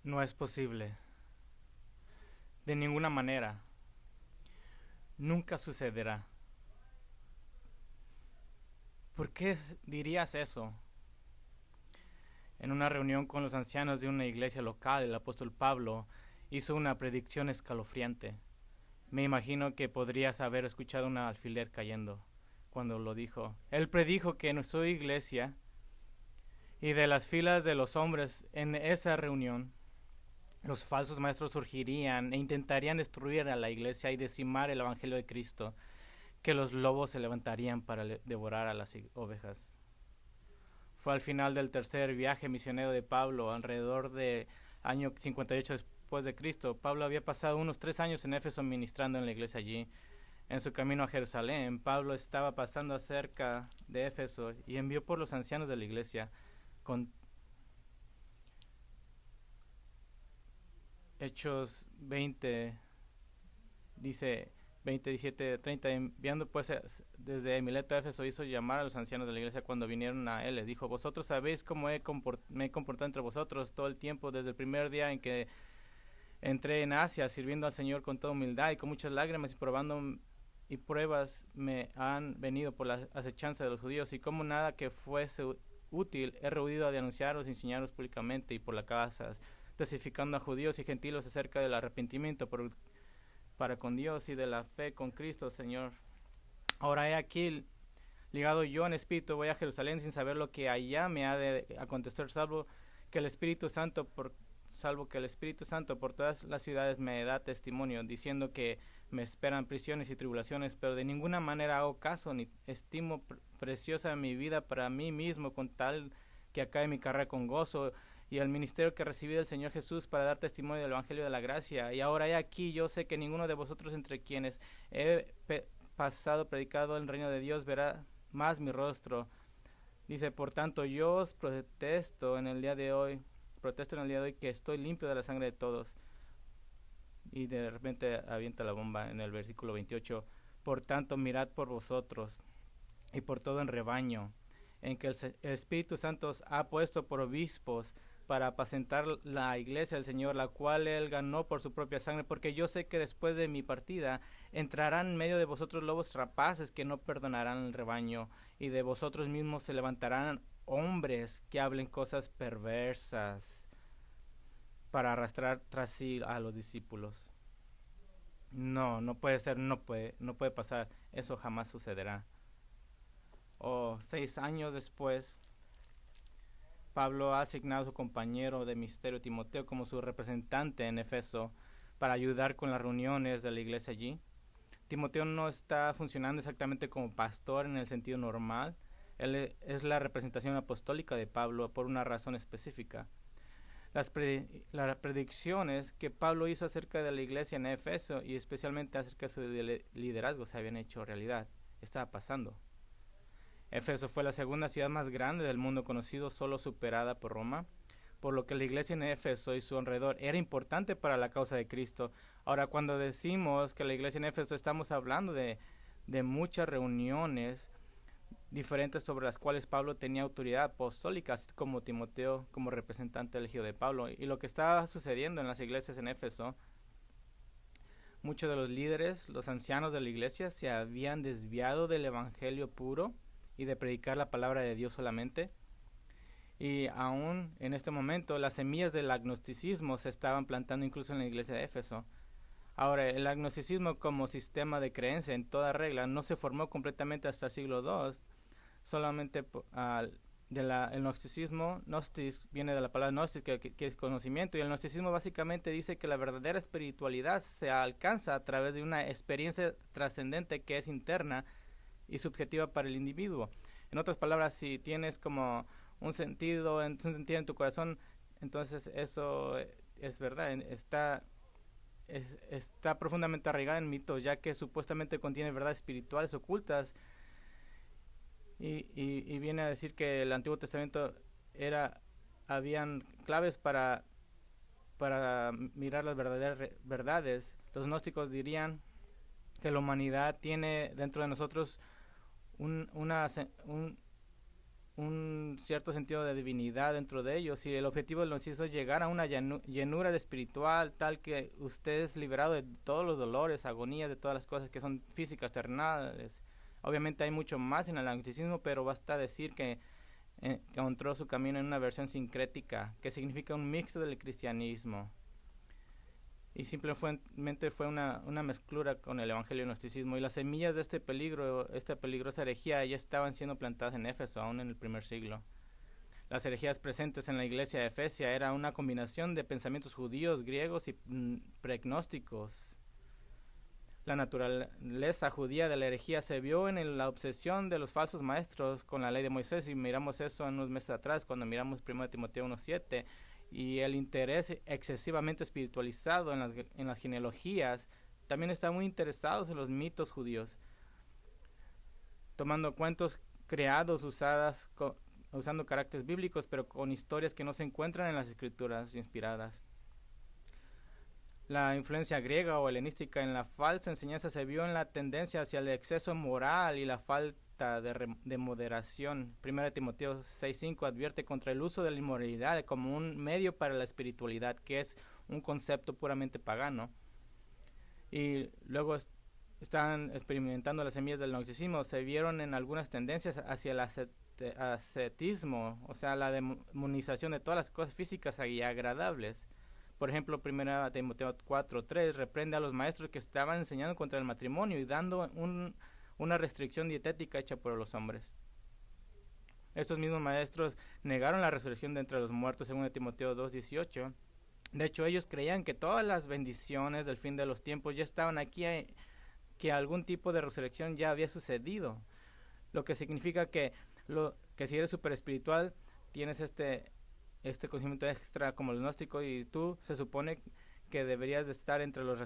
No es posible. De ninguna manera. Nunca sucederá. ¿Por qué dirías eso? En una reunión con los ancianos de una iglesia local, el apóstol Pablo hizo una predicción escalofriante. Me imagino que podrías haber escuchado un alfiler cayendo cuando lo dijo. Él predijo que en su iglesia y de las filas de los hombres en esa reunión, los falsos maestros surgirían e intentarían destruir a la iglesia y decimar el evangelio de Cristo, que los lobos se levantarían para devorar a las ovejas. Fue al final del tercer viaje misionero de Pablo, alrededor del año 58 después de Cristo. Pablo había pasado unos 3 años en Éfeso ministrando en la iglesia allí. En su camino a Jerusalén, Pablo estaba pasando cerca de Éfeso y envió por los ancianos de la iglesia con Hechos 20, dice 20, 17, 30, enviando pues desde Mileto a Éfeso, hizo llamar a los ancianos de la iglesia cuando vinieron a él. Les dijo: vosotros sabéis cómo me he comportado entre vosotros todo el tiempo, desde el primer día en que entré en Asia, sirviendo al Señor con toda humildad y con muchas lágrimas y probando y pruebas me han venido por la acechanza de los judíos, y como nada que fuese útil he rehuido de anunciaros y enseñaros públicamente y por las casas, testificando a judíos y gentiles acerca del arrepentimiento para con Dios y de la fe con Cristo Señor. Ahora he aquí ligado yo en espíritu, voy a Jerusalén sin saber lo que allá me ha de acontecer, que el Espíritu Santo por todas las ciudades me da testimonio, diciendo que me esperan prisiones y tribulaciones, pero de ninguna manera hago caso ni estimo preciosa mi vida para mí mismo, con tal que acabe mi carrera con gozo y el ministerio que recibí del Señor Jesús para dar testimonio del Evangelio de la gracia. Y ahora he aquí, yo sé que ninguno de vosotros entre quienes he pasado predicado el reino de Dios verá más mi rostro. Dice: por tanto, yo os protesto en el día de hoy que estoy limpio de la sangre de todos. Y de repente avienta la bomba en el versículo 28. Por tanto, mirad por vosotros y por todo el rebaño, en que el Espíritu Santo os ha puesto por obispos para apacentar la iglesia del Señor, la cual él ganó por su propia sangre, porque yo sé que después de mi partida entrarán en medio de vosotros lobos rapaces que no perdonarán el rebaño, y de vosotros mismos se levantarán hombres que hablen cosas perversas para arrastrar tras sí a los discípulos. No, no puede ser, no puede pasar, eso jamás sucederá. O 6 años después, Pablo ha asignado a su compañero de ministerio Timoteo como su representante en Efeso para ayudar con las reuniones de la iglesia allí. Timoteo no está funcionando exactamente como pastor en el sentido normal. Él es la representación apostólica de Pablo por una razón específica. Las predicciones que Pablo hizo acerca de la iglesia en Efeso y especialmente acerca de su liderazgo se habían hecho realidad. Estaba pasando. Éfeso fue la segunda ciudad más grande del mundo conocido, solo superada por Roma, por lo que la iglesia en Éfeso y su alrededor era importante para la causa de Cristo. Ahora, cuando decimos que la iglesia en Éfeso, estamos hablando de muchas reuniones diferentes sobre las cuales Pablo tenía autoridad apostólica, así como Timoteo como representante elegido de Pablo. Y lo que estaba sucediendo en las iglesias en Éfeso, muchos de los líderes, los ancianos de la iglesia, se habían desviado del evangelio puro y de predicar la palabra de Dios solamente. Y aún en este momento las semillas del agnosticismo se estaban plantando incluso en la iglesia de Éfeso. Ahora, el agnosticismo como sistema de creencia en toda regla no se formó completamente hasta el siglo II. Solamente el gnosticismo, gnostis viene de la palabra gnostis, que es conocimiento, y el gnosticismo básicamente dice que la verdadera espiritualidad se alcanza a través de una experiencia trascendente que es interna y subjetiva para el individuo. En otras palabras, si tienes como un sentido en tu corazón, entonces eso es verdad, está profundamente arraigada en mitos, ya que supuestamente contiene verdades espirituales ocultas, y viene a decir que el Antiguo Testamento habían claves para mirar las verdaderas verdades. Los gnósticos dirían que la humanidad tiene dentro de nosotros un un cierto sentido de divinidad dentro de ellos, y el objetivo del gnosticismo es llegar a una llenura de espiritual tal que usted es liberado de todos los dolores, agonías, de todas las cosas que son físicas, terrenales. Obviamente hay mucho más en el gnosticismo, pero basta decir que encontró su camino en una versión sincrética, que significa un mixto del cristianismo. Y simplemente fue una mezclura con el evangelio y el gnosticismo, y las semillas de esta peligrosa herejía ya estaban siendo plantadas en Éfeso aún en el primer siglo. Las herejías presentes en la iglesia de Efesia era una combinación de pensamientos judíos, griegos y pregnósticos. La naturaleza judía de la herejía se vio en la obsesión de los falsos maestros con la ley de Moisés, y miramos eso unos meses atrás cuando miramos 1 Timoteo 1:7, y el interés excesivamente espiritualizado en las genealogías. También están muy interesados en los mitos judíos, tomando cuentos creados usando caracteres bíblicos, pero con historias que no se encuentran en las escrituras inspiradas. La influencia griega o helenística en la falsa enseñanza se vio en la tendencia hacia el exceso moral y la falta de moderación. 1 Timoteo 6:5 advierte contra el uso de la inmoralidad como un medio para la espiritualidad, que es un concepto puramente pagano. Y luego están experimentando las semillas del gnosticismo. Se vieron en algunas tendencias hacia el ascetismo, o sea, la demonización de todas las cosas físicas y agradables. Por ejemplo, 1 Timoteo 4:3 reprende a los maestros que estaban enseñando contra el matrimonio y dando una restricción dietética hecha por los hombres. Estos mismos maestros negaron la resurrección de entre los muertos, según Timoteo 2:18. De hecho, ellos creían que todas las bendiciones del fin de los tiempos ya estaban aquí, que algún tipo de resurrección ya había sucedido. Lo que significa que si eres súper espiritual, tienes este conocimiento extra como el gnóstico, y tú se supone que deberías de estar entre los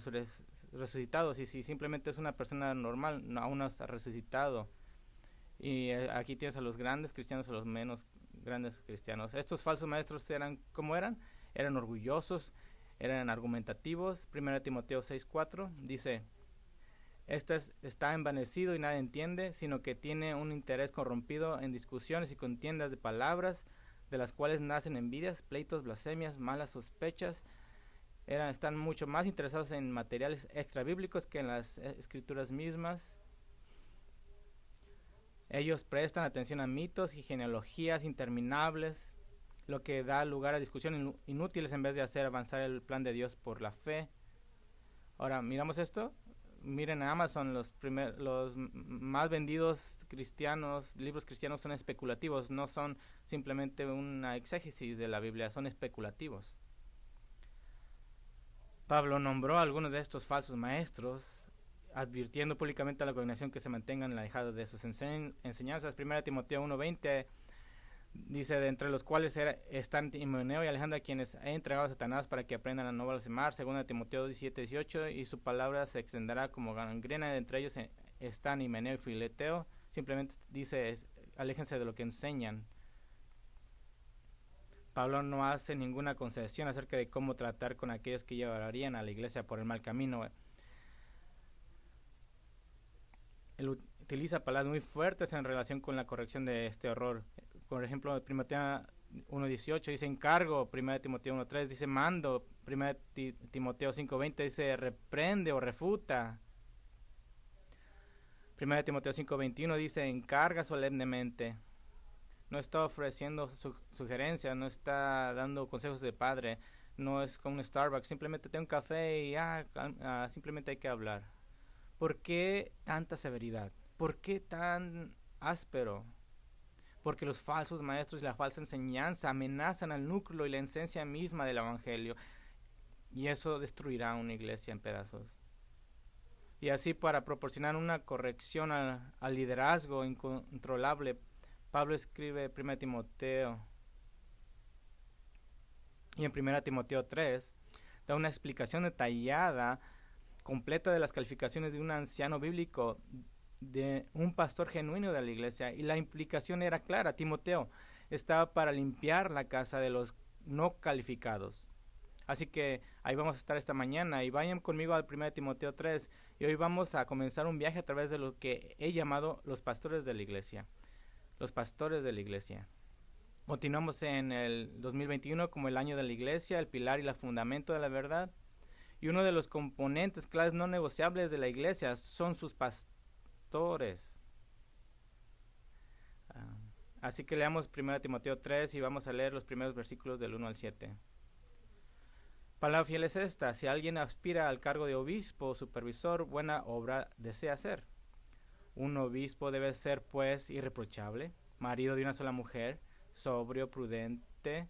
resucitados, y si simplemente es una persona normal, aún no has resucitado. Y aquí tienes a los grandes cristianos, a los menos grandes cristianos. Estos falsos maestros eran orgullosos, eran argumentativos. 1 Timoteo 6:4 dice: está envanecido y nada entiende, sino que tiene un interés corrompido en discusiones y contiendas de palabras, de las cuales nacen envidias, pleitos, blasfemias, malas sospechas. Están mucho más interesados en materiales extrabíblicos que en las escrituras mismas. Ellos prestan atención a mitos y genealogías interminables, lo que da lugar a discusiones inútiles en vez de hacer avanzar el plan de Dios por la fe. Ahora, miramos esto. Miren, en Amazon los más vendidos libros cristianos son especulativos, no son simplemente una exégesis de la Biblia, son especulativos. Pablo nombró a algunos de estos falsos maestros, advirtiendo públicamente a la congregación que se mantengan alejados de sus enseñanzas. 1 Timoteo 1:20 dice: de entre los cuales están Himeneo y Alejandra, quienes he entregado a Satanás para que aprendan a no blasfemar. 2 Timoteo 17:18, y su palabra se extenderá como gangrena. Entre ellos están Himeneo y Fileteo. Simplemente dice: aléjense de lo que enseñan. Pablo no hace ninguna concesión acerca de cómo tratar con aquellos que llevarían a la iglesia por el mal camino. Él utiliza palabras muy fuertes en relación con la corrección de este error. Por ejemplo, 1 1:18 dice encargo, 1 Timoteo 1:3 dice mando, 1 Timoteo 5:20 dice reprende o refuta. 1 Timoteo 5:21 dice encarga solemnemente. No está ofreciendo sugerencias, no está dando consejos de padre, no es con un Starbucks, simplemente ten un café y simplemente hay que hablar. ¿Por qué tanta severidad? ¿Por qué tan áspero? Porque los falsos maestros y la falsa enseñanza amenazan al núcleo y la esencia misma del evangelio, y eso destruirá una iglesia en pedazos. Y así, para proporcionar una corrección al liderazgo incontrolable, Pablo escribe 1 Timoteo, y en 1 Timoteo 3 da una explicación detallada, completa, de las calificaciones de un anciano bíblico, de un pastor genuino de la iglesia, y la implicación era clara. Timoteo estaba para limpiar la casa de los no calificados. Así que ahí vamos a estar esta mañana, y vayan conmigo al 1 Timoteo 3, y hoy vamos a comenzar un viaje a través de lo que he llamado los pastores de la iglesia. los pastores de la iglesia. Continuamos en el 2021 como el año de la iglesia, el pilar y el fundamento de la verdad. Y uno de los componentes claves no negociables de la iglesia son sus pastores. Así que leamos 1 Timoteo 3 y vamos a leer los primeros versículos del 1 al 7. Palabra fiel es esta: si alguien aspira al cargo de obispo o supervisor, buena obra desea hacer. Un obispo debe ser, pues, irreprochable, marido de una sola mujer, sobrio, prudente,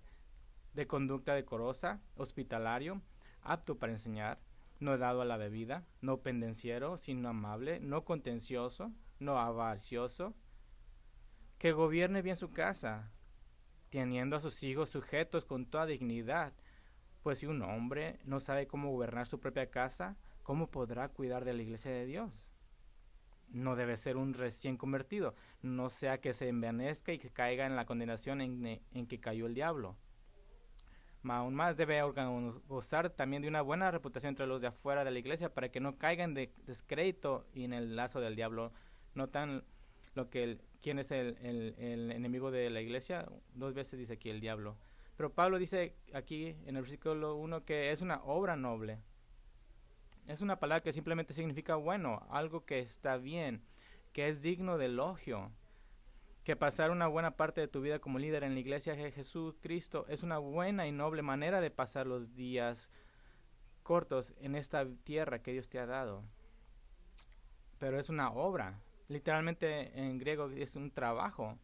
de conducta decorosa, hospitalario, apto para enseñar, no dado a la bebida, no pendenciero, sino amable, no contencioso, no avaricioso, que gobierne bien su casa, teniendo a sus hijos sujetos con toda dignidad. Pues si un hombre no sabe cómo gobernar su propia casa, ¿cómo podrá cuidar de la iglesia de Dios? No debe ser un recién convertido, no sea que se envanezca y que caiga en la condenación en que cayó el diablo. Aún más debe gozar también de una buena reputación entre los de afuera de la iglesia, para que no caigan de descrédito y en el lazo del diablo. Notan quién es el enemigo de la iglesia. 2 veces dice aquí el diablo. Pero Pablo dice aquí en el versículo 1 que es una obra noble. Es una palabra que simplemente significa bueno, algo que está bien, que es digno de elogio. Que pasar una buena parte de tu vida como líder en la iglesia de Jesucristo es una buena y noble manera de pasar los días cortos en esta tierra que Dios te ha dado. Pero es una obra. Literalmente en griego es un trabajo.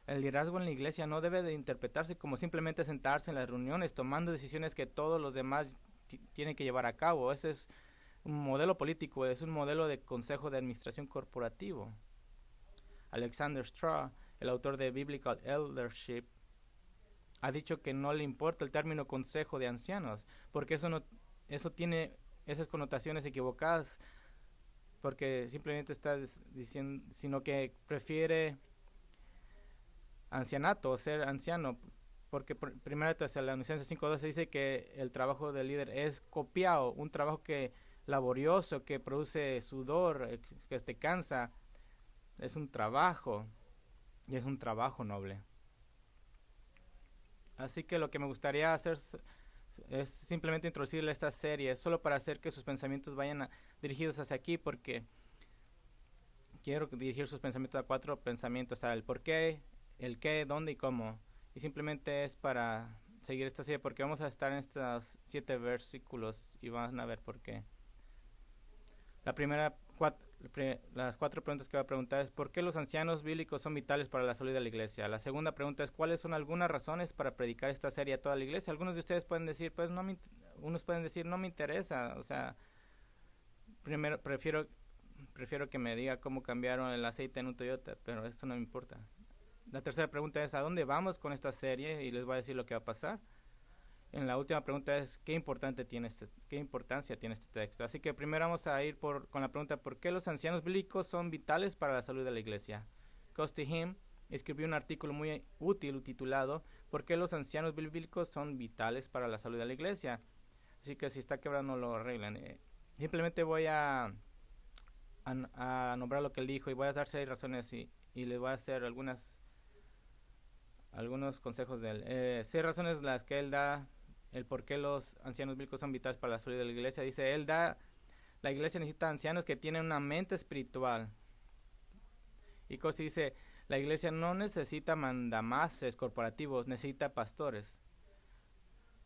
El liderazgo en la iglesia no debe de interpretarse como simplemente sentarse en las reuniones tomando decisiones que todos los demás tienen que llevar a cabo. Ese es un modelo político, es un modelo de consejo de administración corporativo. Alexander Straw, el autor de Biblical Eldership, ha dicho que no le importa el término consejo de ancianos, porque eso tiene esas connotaciones equivocadas, porque simplemente está diciendo, sino que prefiere ancianato o ser anciano, porque 1 Tesalonicenses 5:12 dice que el trabajo del líder es copiado, un trabajo laborioso que produce sudor, que te cansa. Es un trabajo, y es un trabajo noble. Así que lo que me gustaría hacer es simplemente introducirle esta serie, solo para hacer que sus pensamientos vayan dirigidos hacia aquí, porque quiero dirigir sus pensamientos a 4 pensamientos: el por qué, el qué, dónde y cómo. Y simplemente es para seguir esta serie, porque vamos a estar en estos 7 versículos y van a ver por qué. Las 4 preguntas que voy a preguntar es: ¿por qué los ancianos bíblicos son vitales para la salud de la iglesia? La segunda pregunta es: ¿cuáles son algunas razones para predicar esta serie a toda la iglesia? Algunos de ustedes pueden decir, pues unos pueden decir, no me interesa, o sea, primero prefiero que me diga cómo cambiaron el aceite en un Toyota, pero esto no me importa. La tercera pregunta es: ¿a dónde vamos con esta serie? Y les voy a decir lo que va a pasar. En la última pregunta es: ¿qué importancia tiene este texto? Así que primero vamos a ir con la pregunta: ¿por qué los ancianos bíblicos son vitales para la salud de la iglesia? Costi Him escribió un artículo muy útil titulado ¿por qué los ancianos bíblicos son vitales para la salud de la iglesia? Así que si está quebrado no lo arreglan. Simplemente voy a nombrar lo que él dijo y voy a dar 6 razones y les voy a hacer algunos consejos de él. 6 razones las que él da, el por qué los ancianos bíblicos son vitales para la salud de la iglesia. Dice, la iglesia necesita ancianos que tienen una mente espiritual. Y Cosi dice, la iglesia no necesita mandamases corporativos, necesita pastores.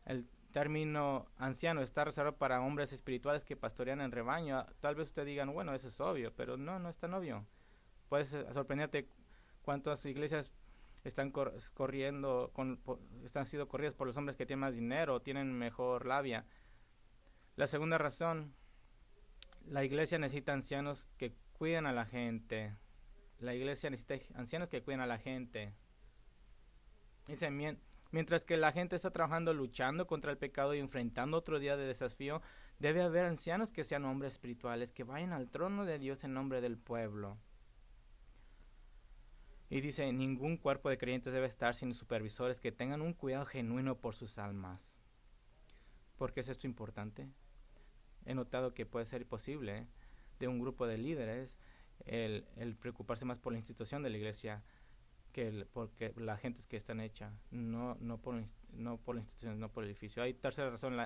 El término anciano está reservado para hombres espirituales que pastorean en rebaño. Tal vez ustedes digan, bueno, eso es obvio, pero no es tan obvio. Puedes sorprenderte cuántas iglesias están están siendo corridas por los hombres que tienen más dinero, tienen mejor labia. La segunda razón, la iglesia necesita ancianos que cuiden a la gente. La iglesia necesita ancianos que cuiden a la gente. Dice, mientras que la gente está trabajando, luchando contra el pecado y enfrentando otro día de desafío, debe haber ancianos que sean hombres espirituales, que vayan al trono de Dios en nombre del pueblo. Y dice, ningún cuerpo de creyentes debe estar sin supervisores que tengan un cuidado genuino por sus almas. ¿Por qué es esto importante? He notado que puede ser posible de un grupo de líderes el preocuparse más por la institución de la iglesia porque la gente es que están hecha, no por la institución, no por el edificio. Hay tercera razón,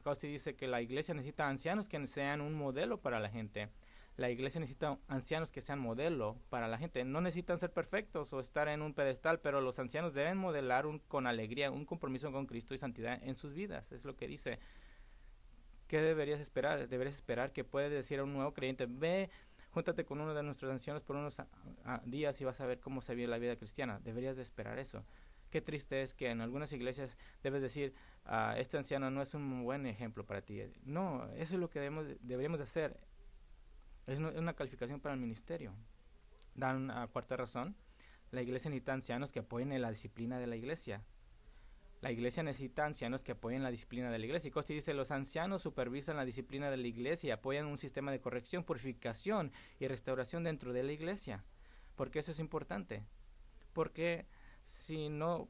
Costi dice que la iglesia necesita ancianos que sean un modelo para la gente. La iglesia necesita ancianos que sean modelo para la gente. No necesitan ser perfectos o estar en un pedestal, pero los ancianos deben modelar con alegría un compromiso con Cristo y santidad en sus vidas. Es lo que dice. ¿Qué deberías esperar? Deberías esperar que puede decir a un nuevo creyente, ve, júntate con uno de nuestros ancianos por unos días y vas a ver cómo se vive la vida cristiana. Deberías de esperar eso. Qué triste es que en algunas iglesias debes decir, este anciano no es un buen ejemplo para ti. No, eso es lo que deberíamos de hacer. Es una calificación para el ministerio. Dan una cuarta razón. La iglesia necesita ancianos que apoyen en la disciplina de la iglesia. La iglesia necesita ancianos que apoyen la disciplina de la iglesia. Y Costi dice, los ancianos supervisan la disciplina de la iglesia y apoyan un sistema de corrección, purificación y restauración dentro de la iglesia. ¿Por qué eso es importante? Porque si no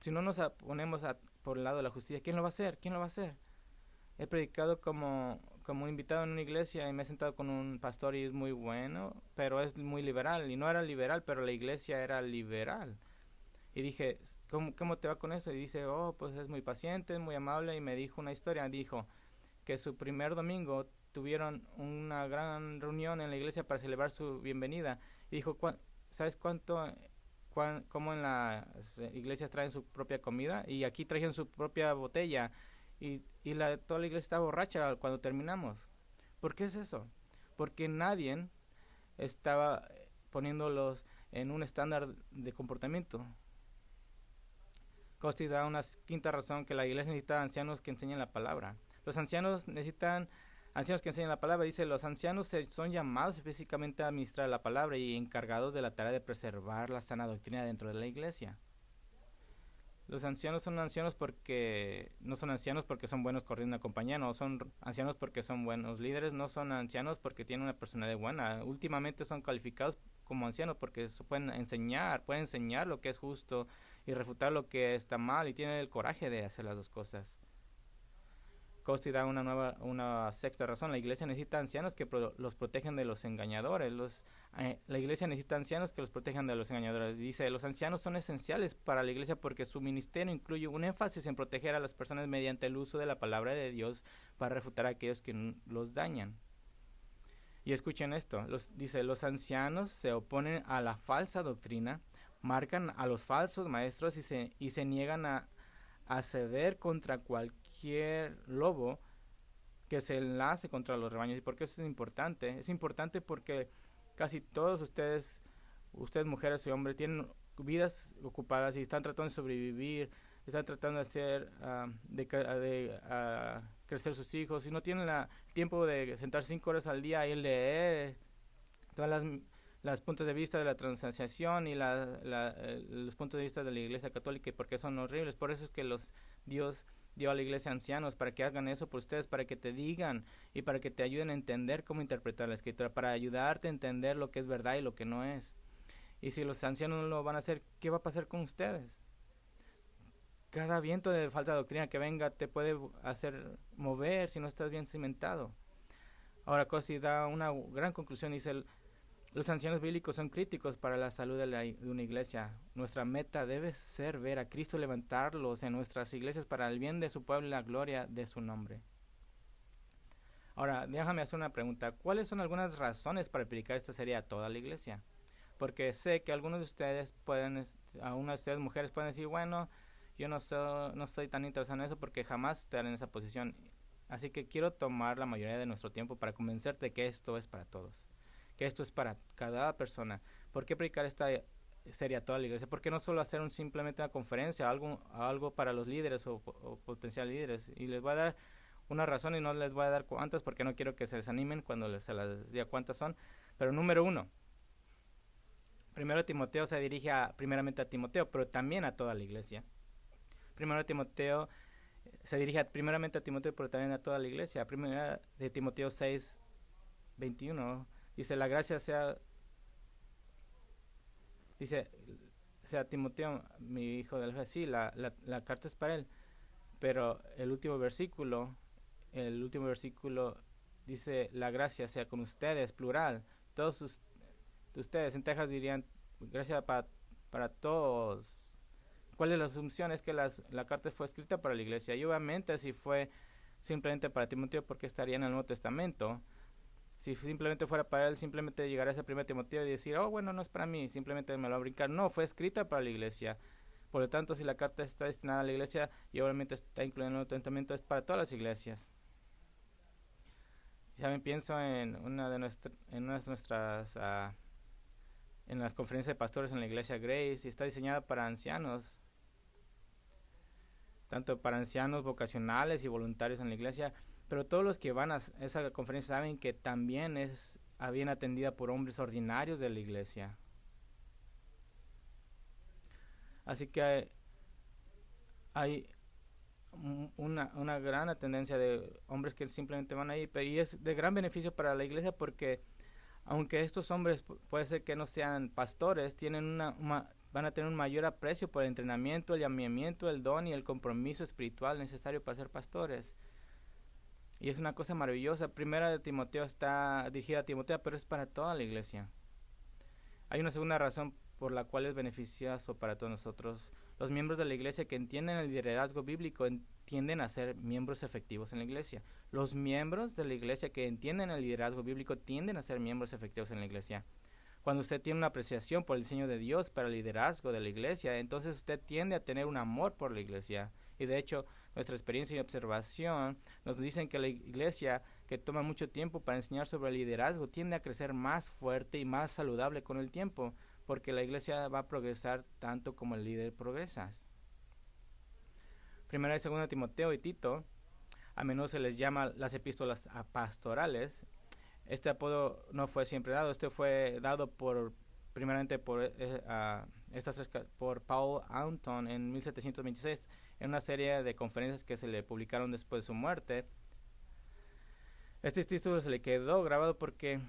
nos ponemos por el lado de la justicia, ¿quién lo va a hacer? ¿Quién lo va a hacer? He predicado como invitado en una iglesia y me he sentado con un pastor y es muy bueno, pero es muy liberal. Y no era liberal, pero la iglesia era liberal. Y dije, ¿cómo te va con eso? Y dice, pues es muy paciente, es muy amable. Y me dijo una historia. Dijo que su primer domingo tuvieron una gran reunión en la iglesia para celebrar su bienvenida. Y dijo, ¿sabes cómo en las iglesias traen su propia comida? Y aquí trajeron su propia botella. Y toda la iglesia estaba borracha cuando terminamos. ¿Por qué es eso? Porque nadie estaba poniéndolos en un estándar de comportamiento. Costi da una quinta razón, que la iglesia necesita ancianos que enseñen la palabra. Los ancianos necesitan ancianos que enseñen la palabra. Dice, los ancianos son llamados específicamente a administrar la palabra y encargados de la tarea de preservar la sana doctrina dentro de la iglesia. Los ancianos son ancianos porque no son ancianos porque son buenos corriendo una compañía, no son ancianos porque son buenos líderes, no son ancianos porque tienen una personalidad buena. Últimamente son calificados como ancianos porque pueden enseñar lo que es justo y refutar lo que está mal y tienen el coraje de hacer las dos cosas. Costi da una sexta razón. La iglesia necesita ancianos que los protejan de los engañadores. La iglesia necesita ancianos que los protejan de los engañadores. Dice, los ancianos son esenciales para la iglesia porque su ministerio incluye un énfasis en proteger a las personas mediante el uso de la palabra de Dios para refutar a aquellos que los dañan. Y escuchen esto, dice, los ancianos se oponen a la falsa doctrina, marcan a los falsos maestros y se niegan a ceder contra cualquier lobo que se enlace contra los rebaños. ¿Y por qué eso es importante? Es importante porque casi todos ustedes mujeres y hombres, tienen vidas ocupadas y están tratando de sobrevivir, están tratando de hacer crecer sus hijos y no tienen el tiempo de sentar 5 horas al día y leer todas las puntos de vista de la transacción y los puntos de vista de la iglesia católica, porque son horribles. Por eso es que Dios dio a la iglesia ancianos para que hagan eso por ustedes, para que te digan y para que te ayuden a entender cómo interpretar la escritura, para ayudarte a entender lo que es verdad y lo que no es. Y si los ancianos no lo van a hacer, ¿qué va a pasar con ustedes? Cada viento de falsa doctrina que venga te puede hacer mover si no estás bien cimentado. Ahora Costi da una gran conclusión, dice, los ancianos bíblicos son críticos para la salud de una iglesia. Nuestra meta debe ser ver a Cristo levantarlos en nuestras iglesias para el bien de su pueblo y la gloria de su nombre. Ahora, déjame hacer una pregunta. ¿Cuáles son algunas razones para predicar esta serie a toda la iglesia? Porque sé que algunos de ustedes algunas de ustedes mujeres pueden decir, bueno, yo no estoy tan interesado en eso porque jamás estaré en esa posición. Así que quiero tomar la mayoría de nuestro tiempo para convencerte que esto es para todos, que esto es para cada persona. ¿Por qué predicar esta serie a toda la iglesia? ¿Por qué no solo hacer simplemente una conferencia, algo para los líderes o potenciales líderes? Y les voy a dar una razón y no les voy a dar cuántas porque no quiero que se desanimen cuando se las diga cuántas son. Pero número 1, primero Timoteo se dirige primeramente a Timoteo, pero también a toda la iglesia. Primero Timoteo se dirige primeramente a Timoteo, pero también a toda la iglesia. Primera de Timoteo 6:21 dice, la gracia sea Timoteo, mi hijo de la fe. Sí, la carta es para él, pero el último versículo dice, la gracia sea con ustedes, plural. Todos ustedes, en Texas dirían, gracia para para todos. ¿Cuál es la asunción? Es que la carta fue escrita para la iglesia. Y obviamente si fue simplemente para Timoteo, porque estaría en el Nuevo Testamento. Si simplemente fuera para él, simplemente llegaría a ese 1 Timoteo y decir, oh, bueno, no es para mí, simplemente me lo va a brincar. No, fue escrita para la iglesia. Por lo tanto, si la carta está destinada a la iglesia y obviamente está incluida en el Nuevo Testamento, es para todas las iglesias. Ya me pienso en una de nuestras en las conferencias de pastores en la iglesia Grace, y está diseñada para ancianos, tanto para ancianos vocacionales y voluntarios en la iglesia, pero todos los que van a esa conferencia saben que también es bien atendida por hombres ordinarios de la iglesia. Así que hay una gran tendencia de hombres que simplemente van ahí, y es de gran beneficio para la iglesia porque aunque estos hombres puede ser que no sean pastores, tienen van a tener un mayor aprecio por el entrenamiento, el llamamiento, el don y el compromiso espiritual necesario para ser pastores. Y es una cosa maravillosa. Primera de Timoteo está dirigida a Timoteo, pero es para toda la iglesia. Hay una segunda razón por la cual es beneficioso para todos nosotros. Los miembros de la iglesia que entienden el liderazgo bíblico tienden a ser miembros efectivos en la iglesia. Los miembros de la iglesia que entienden el liderazgo bíblico tienden a ser miembros efectivos en la iglesia. Cuando usted tiene una apreciación por el diseño de Dios para el liderazgo de la iglesia, entonces usted tiende a tener un amor por la iglesia. Y de hecho, nuestra experiencia y observación nos dicen que la iglesia que toma mucho tiempo para enseñar sobre el liderazgo tiende a crecer más fuerte y más saludable con el tiempo, porque la iglesia va a progresar tanto como el líder progresa. Primera y segunda Timoteo y Tito, a menudo se les llama las epístolas pastorales. Este apodo no fue siempre dado, este fue dado primeramente por Paul Anton en 1726 en una serie de conferencias que se le publicaron después de su muerte. Este título se le quedó grabado porque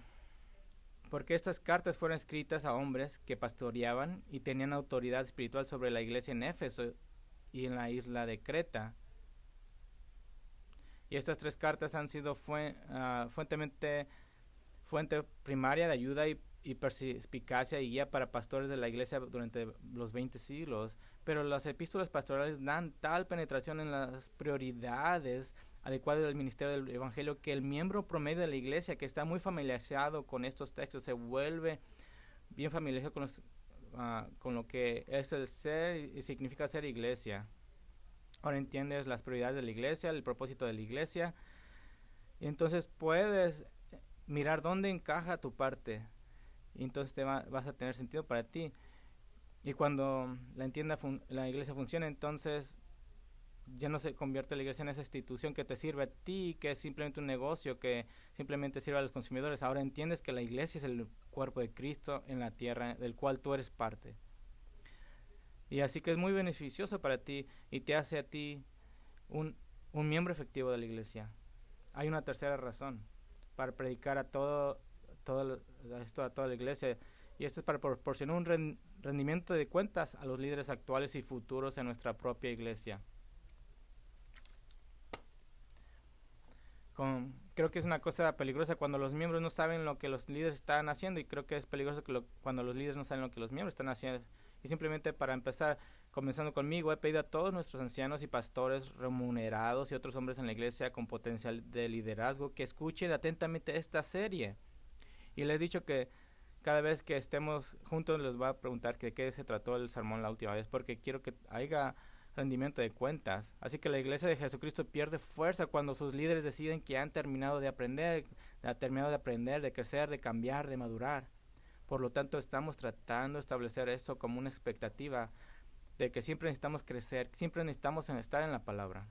estas cartas fueron escritas a hombres que pastoreaban y tenían autoridad espiritual sobre la iglesia en Éfeso y en la isla de Creta. Y estas tres cartas han sido fuente primaria de ayuda y perspicacia y guía para pastores de la iglesia durante los 20 siglos. Pero las epístolas pastorales dan tal penetración en las prioridades adecuadas del ministerio del evangelio que el miembro promedio de la iglesia que está muy familiarizado con estos textos se vuelve bien familiarizado con lo que es el ser y significa ser iglesia. Ahora entiendes las prioridades de la iglesia, el propósito de la iglesia, y entonces puedes mirar dónde encaja tu parte, y entonces vas a tener sentido para ti. Y cuando la iglesia funciona, entonces ya no se convierte la iglesia en esa institución que te sirve a ti, que es simplemente un negocio que simplemente sirve a los consumidores. Ahora entiendes que la iglesia es el cuerpo de Cristo en la tierra, del cual tú eres parte. Y así que es muy beneficioso para ti y te hace a ti un miembro efectivo de la iglesia. Hay una tercera razón para predicar a toda la iglesia, y esto es para proporcionar un rendimiento de cuentas a los líderes actuales y futuros en nuestra propia iglesia. Creo que es una cosa peligrosa cuando los miembros no saben lo que los líderes están haciendo, y creo que es peligroso cuando los líderes no saben lo que los miembros están haciendo. Y simplemente para empezar, comenzando conmigo, he pedido a todos nuestros ancianos y pastores remunerados y otros hombres en la iglesia con potencial de liderazgo que escuchen atentamente esta serie. Y les he dicho que cada vez que estemos juntos les voy a preguntar de qué se trató el sermón la última vez, porque quiero que haya rendimiento de cuentas. Así que la iglesia de Jesucristo pierde fuerza cuando sus líderes deciden que han terminado de aprender, de crecer, de cambiar, de madurar. Por lo tanto, estamos tratando de establecer esto como una expectativa de que siempre necesitamos crecer, siempre necesitamos estar en la palabra,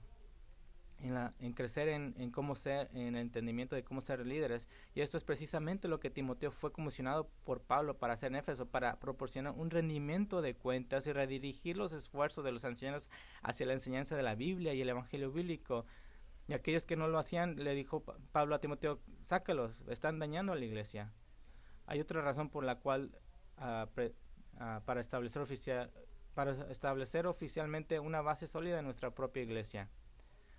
en crecer en cómo ser, en el entendimiento de cómo ser líderes. Y esto es precisamente lo que Timoteo fue comisionado por Pablo para hacer en Éfeso, para proporcionar un rendimiento de cuentas y redirigir los esfuerzos de los ancianos hacia la enseñanza de la Biblia y el evangelio bíblico. Y aquellos que no lo hacían, le dijo Pablo a Timoteo, sácalos, están dañando a la iglesia. Hay otra razón por la cual para establecer oficialmente una base sólida en nuestra propia iglesia.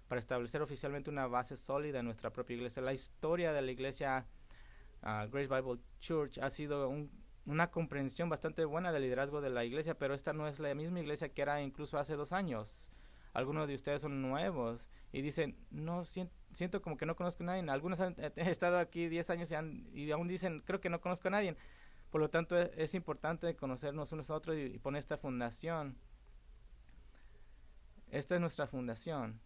Para establecer oficialmente una base sólida en nuestra propia iglesia. La historia de la iglesia Grace Bible Church ha sido una comprensión bastante buena del liderazgo de la iglesia, pero esta no es la misma iglesia que era incluso hace 2 años. Algunos de ustedes son nuevos y dicen, no, siento como que no conozco a nadie. Algunos han estado aquí 10 años y aún dicen, creo que no conozco a nadie. Por lo tanto, es importante conocernos unos a otros y poner esta fundación. Esta es nuestra fundación.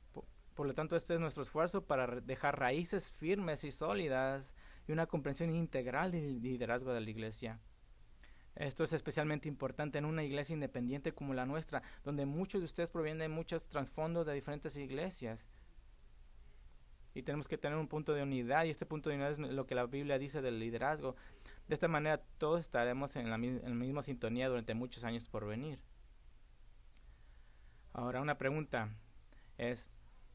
Por lo tanto, este es nuestro esfuerzo para dejar raíces firmes y sólidas y una comprensión integral del liderazgo de la iglesia. Esto es especialmente importante en una iglesia independiente como la nuestra, donde muchos de ustedes provienen de muchos trasfondos de diferentes iglesias. Y tenemos que tener un punto de unidad, y este punto de unidad es lo que la Biblia dice del liderazgo. De esta manera todos estaremos en la misma sintonía durante muchos años por venir. Ahora una pregunta es,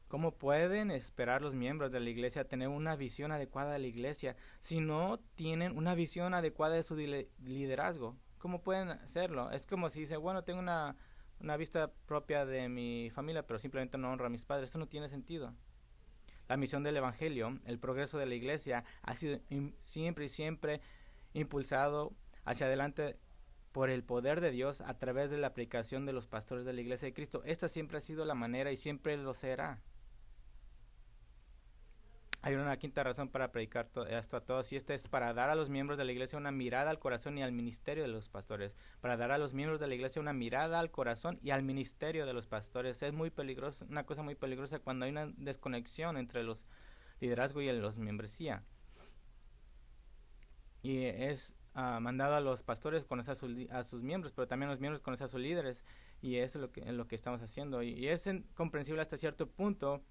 ¿cómo pueden esperar los miembros de la iglesia tener una visión adecuada de la iglesia si no tienen una visión adecuada de su liderazgo? ¿Cómo pueden hacerlo? Es como si dicen, bueno, tengo una vista propia de mi familia, pero simplemente no honro a mis padres. Eso no tiene sentido. La misión del evangelio, el progreso de la iglesia, ha sido siempre impulsado hacia adelante por el poder de Dios a través de la aplicación de los pastores de la iglesia de Cristo. Esta siempre ha sido la manera y siempre lo será. Hay una quinta razón para predicar esto a todos, y esta es para dar a los miembros de la iglesia una mirada al corazón y al ministerio de los pastores. Para dar a los miembros de la iglesia una mirada al corazón y al ministerio de los pastores. Es muy peligroso, una cosa muy peligrosa cuando hay una desconexión entre los liderazgo y los membresía. Y es mandado a los pastores conocer a sus miembros, pero también a los miembros conocer a sus líderes, y eso es lo que estamos haciendo. Y es comprensible hasta cierto punto.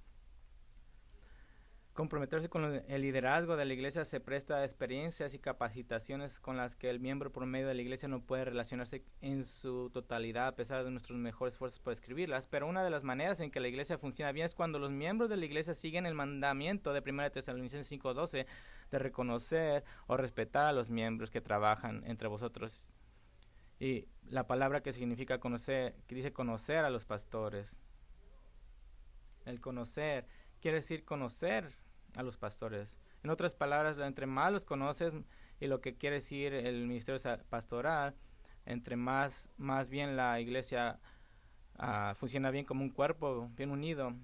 Comprometerse con el liderazgo de la iglesia se presta a experiencias y capacitaciones con las que el miembro por medio de la iglesia no puede relacionarse en su totalidad a pesar de nuestros mejores esfuerzos por escribirlas. Pero una de las maneras en que la iglesia funciona bien es cuando los miembros de la iglesia siguen el mandamiento de 1 Tesalonicenses 5:12 de reconocer o respetar a los miembros que trabajan entre vosotros. Y la palabra que significa conocer, que dice conocer a los pastores. El conocer quiere decir conocer a los pastores. En otras palabras, entre más los conoces, y lo que quiere decir el ministerio pastoral, entre más bien la iglesia funciona bien como un cuerpo, bien unido.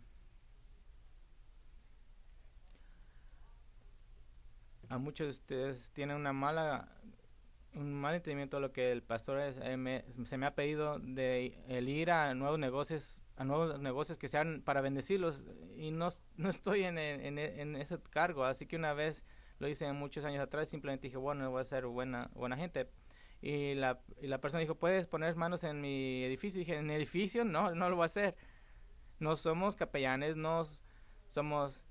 A muchos de ustedes tienen un mal entendimiento de lo que el pastor se me ha pedido de el ir a nuevos negocios que sean para bendecirlos, y no estoy en ese cargo. Así que una vez lo hice muchos años atrás, simplemente dije, bueno, voy a ser buena gente, y la persona dijo, ¿puedes poner manos en mi edificio? Y dije, ¿en mi edificio? No lo voy a hacer. No somos capellanes, no somos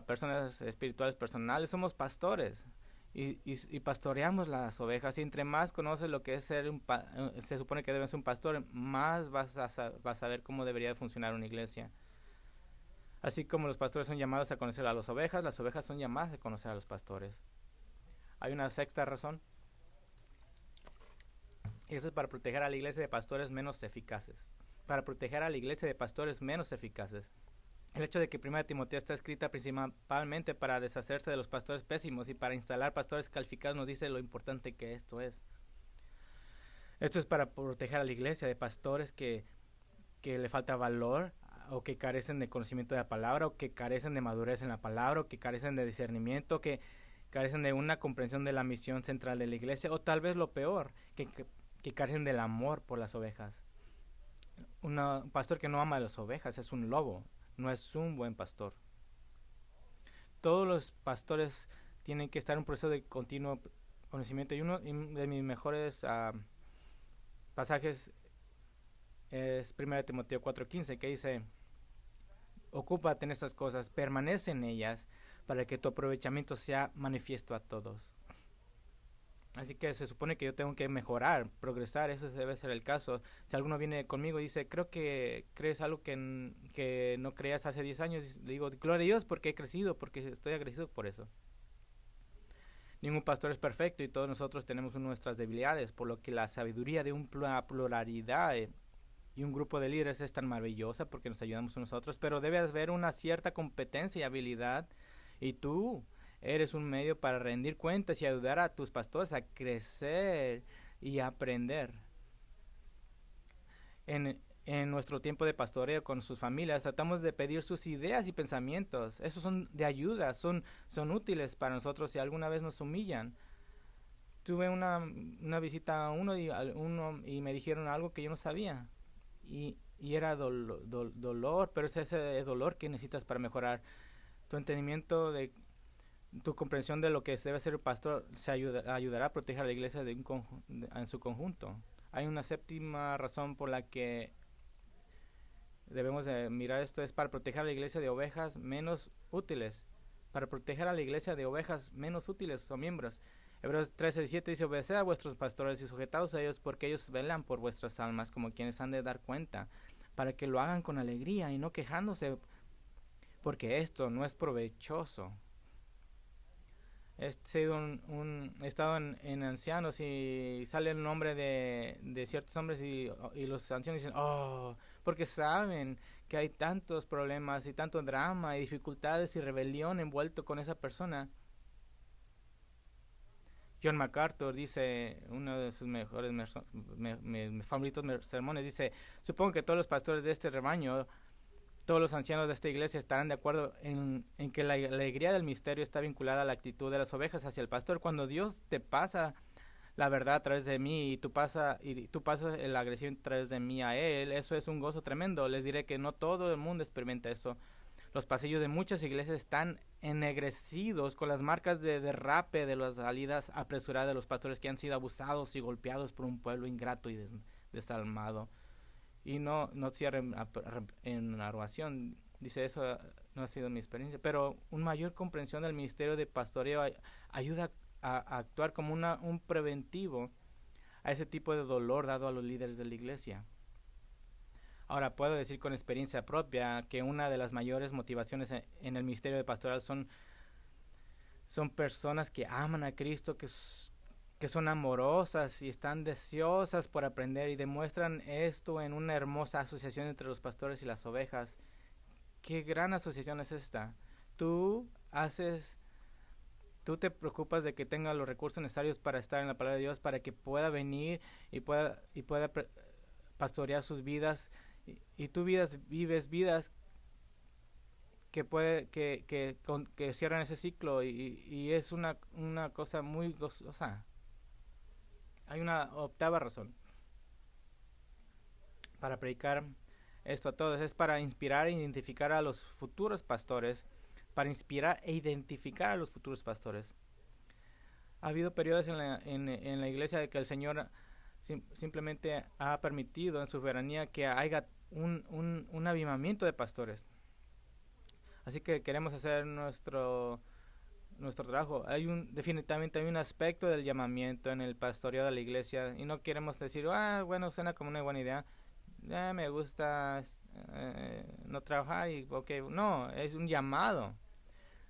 personas espirituales personales, somos pastores. Y pastoreamos las ovejas, y entre más conoces lo que es ser se supone que debe ser un pastor, más vas a saber cómo debería funcionar una iglesia. Así como los pastores son llamados a conocer a las ovejas son llamadas a conocer a los pastores. Hay una sexta razón, y eso es para proteger a la iglesia de pastores menos eficaces. Para proteger a la iglesia de pastores menos eficaces. El hecho de que 1 Timoteo está escrita principalmente para deshacerse de los pastores pésimos y para instalar pastores calificados nos dice lo importante que esto es. Esto es para proteger a la iglesia de pastores que le falta valor, o que carecen de conocimiento de la palabra, o que carecen de madurez en la palabra, o que carecen de discernimiento, que carecen de una comprensión de la misión central de la iglesia, o tal vez lo peor, que carecen del amor por las ovejas. Un pastor que no ama a las ovejas es un lobo. No es un buen pastor. Todos los pastores tienen que estar en un proceso de continuo conocimiento. Y uno de mis mejores pasajes es 1 Timoteo 4:15, que dice, ocúpate en estas cosas, permanece en ellas, para que tu aprovechamiento sea manifiesto a todos. Así que se supone que yo tengo que mejorar, progresar. Eso debe ser el caso. Si alguno viene conmigo y dice, creo que crees algo que no creías hace 10 años, le digo, gloria a Dios, porque he crecido, porque estoy agradecido por eso. Ningún pastor es perfecto y todos nosotros tenemos nuestras debilidades, por lo que la sabiduría de una pluralidad y un grupo de líderes es tan maravillosa porque nos ayudamos unos a otros, pero debe haber una cierta competencia y habilidad, y tú eres un medio para rendir cuentas y ayudar a tus pastores a crecer y aprender. En nuestro tiempo de pastoreo con sus familias, tratamos de pedir sus ideas y pensamientos. Esos son de ayuda, son útiles para nosotros si alguna vez nos humillan. Tuve una visita a uno y me dijeron algo que yo no sabía. Y era dolor, pero es ese dolor que necesitas para mejorar. Tu entendimiento tu comprensión de lo que debe ser el pastor ayudará a proteger a la iglesia en su conjunto. Hay una séptima razón por la que debemos de mirar esto, es para proteger a la iglesia de ovejas menos útiles. Para proteger a la iglesia de ovejas menos útiles o miembros. Hebreos 13:17 dice: obedeced a vuestros pastores y sujetaos a ellos, porque ellos velan por vuestras almas como quienes han de dar cuenta, para que lo hagan con alegría y no quejándose, porque esto no es provechoso. He estado en ancianos y sale el nombre de ciertos hombres y los ancianos dicen, porque saben que hay tantos problemas y tanto drama y dificultades y rebelión envuelto con esa persona. John MacArthur dice, uno de sus mejores favoritos sermones, dice: supongo que todos los pastores de este rebaño, todos los ancianos de esta iglesia estarán de acuerdo en que la alegría del misterio está vinculada a la actitud de las ovejas hacia el pastor. Cuando Dios te pasa la verdad a través de mí y tú pasas la agresión a través de mí a él, eso es un gozo tremendo. Les diré que no todo el mundo experimenta eso. Los pasillos de muchas iglesias están ennegrecidos con las marcas de derrape de las salidas apresuradas de los pastores que han sido abusados y golpeados por un pueblo ingrato y desalmado. Y no cierren en oración. Dice, eso no ha sido mi experiencia. Pero una mayor comprensión del ministerio de pastoreo ayuda a actuar como un preventivo a ese tipo de dolor dado a los líderes de la iglesia. Ahora, puedo decir con experiencia propia que una de las mayores motivaciones en el ministerio de pastoral son personas que aman a Cristo, que son amorosas y están deseosas por aprender, y demuestran esto en una hermosa asociación entre los pastores y las ovejas. ¡Qué gran asociación es esta! Tú te preocupas de que tenga los recursos necesarios para estar en la palabra de Dios, para que pueda venir y pueda pastorear sus vidas, y tú vives vidas que cierran ese ciclo, y es una cosa muy gozosa. Hay una octava razón para predicar esto a todos. Es para inspirar e identificar a los futuros pastores. Ha habido periodos en la iglesia de que el Señor simplemente ha permitido en su soberanía que haya un avivamiento de pastores. Así que queremos hacer nuestro trabajo. Definitivamente hay un aspecto del llamamiento en el pastoreo de la iglesia, y no queremos decir, bueno, suena como una buena idea, me gusta no trabajar y no, es un llamado.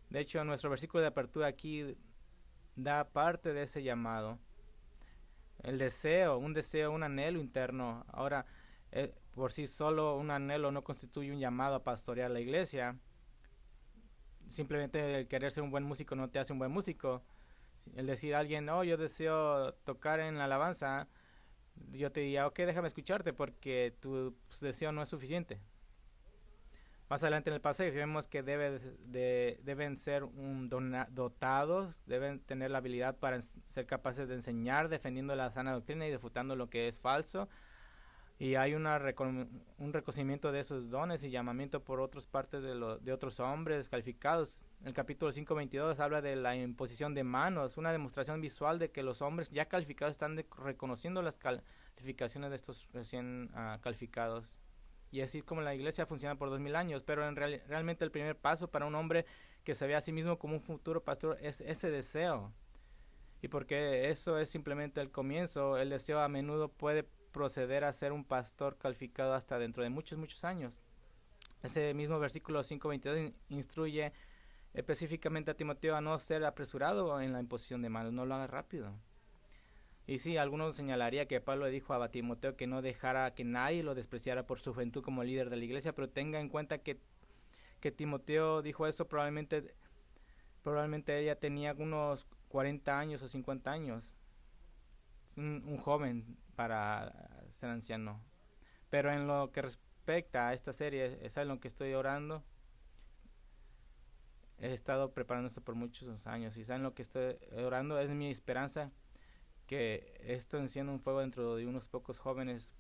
De hecho, nuestro versículo de apertura aquí da parte de ese llamado. Un deseo, un anhelo interno. Ahora, por sí solo un anhelo no constituye un llamado a pastorear la iglesia. Simplemente el querer ser un buen músico no te hace un buen músico. El decir a alguien, yo deseo tocar en la alabanza, yo te diría, déjame escucharte, porque tu deseo no es suficiente. Más adelante en el pasaje vemos que deben ser dotados, deben tener la habilidad para ser capaces de enseñar, defendiendo la sana doctrina y refutando lo que es falso. Y hay un reconocimiento de esos dones y llamamiento por otras partes de otros hombres calificados. El capítulo 5:22 habla de la imposición de manos, una demostración visual de que los hombres ya calificados están reconociendo las calificaciones de estos recién calificados. Y así es como la iglesia funciona por 2000 años, pero realmente el primer paso para un hombre que se ve a sí mismo como un futuro pastor es ese deseo. Y porque eso es simplemente el comienzo, el deseo a menudo puede proceder a ser un pastor calificado hasta dentro de muchos años. Ese mismo versículo 5:22 instruye específicamente a Timoteo a no ser apresurado en la imposición de manos, no lo haga rápido. Y sí, algunos señalaría que Pablo le dijo a Timoteo que no dejara que nadie lo despreciara por su juventud como líder de la iglesia, pero tenga en cuenta que Timoteo dijo eso probablemente Probablemente ella tenía unos 40 años o 50 años, un joven para ser anciano. Pero en lo que respecta a esta serie, es en lo que estoy orando. He estado preparando esto por muchos años y saben lo que estoy orando, es mi esperanza que esto encienda un fuego dentro de unos pocos jóvenes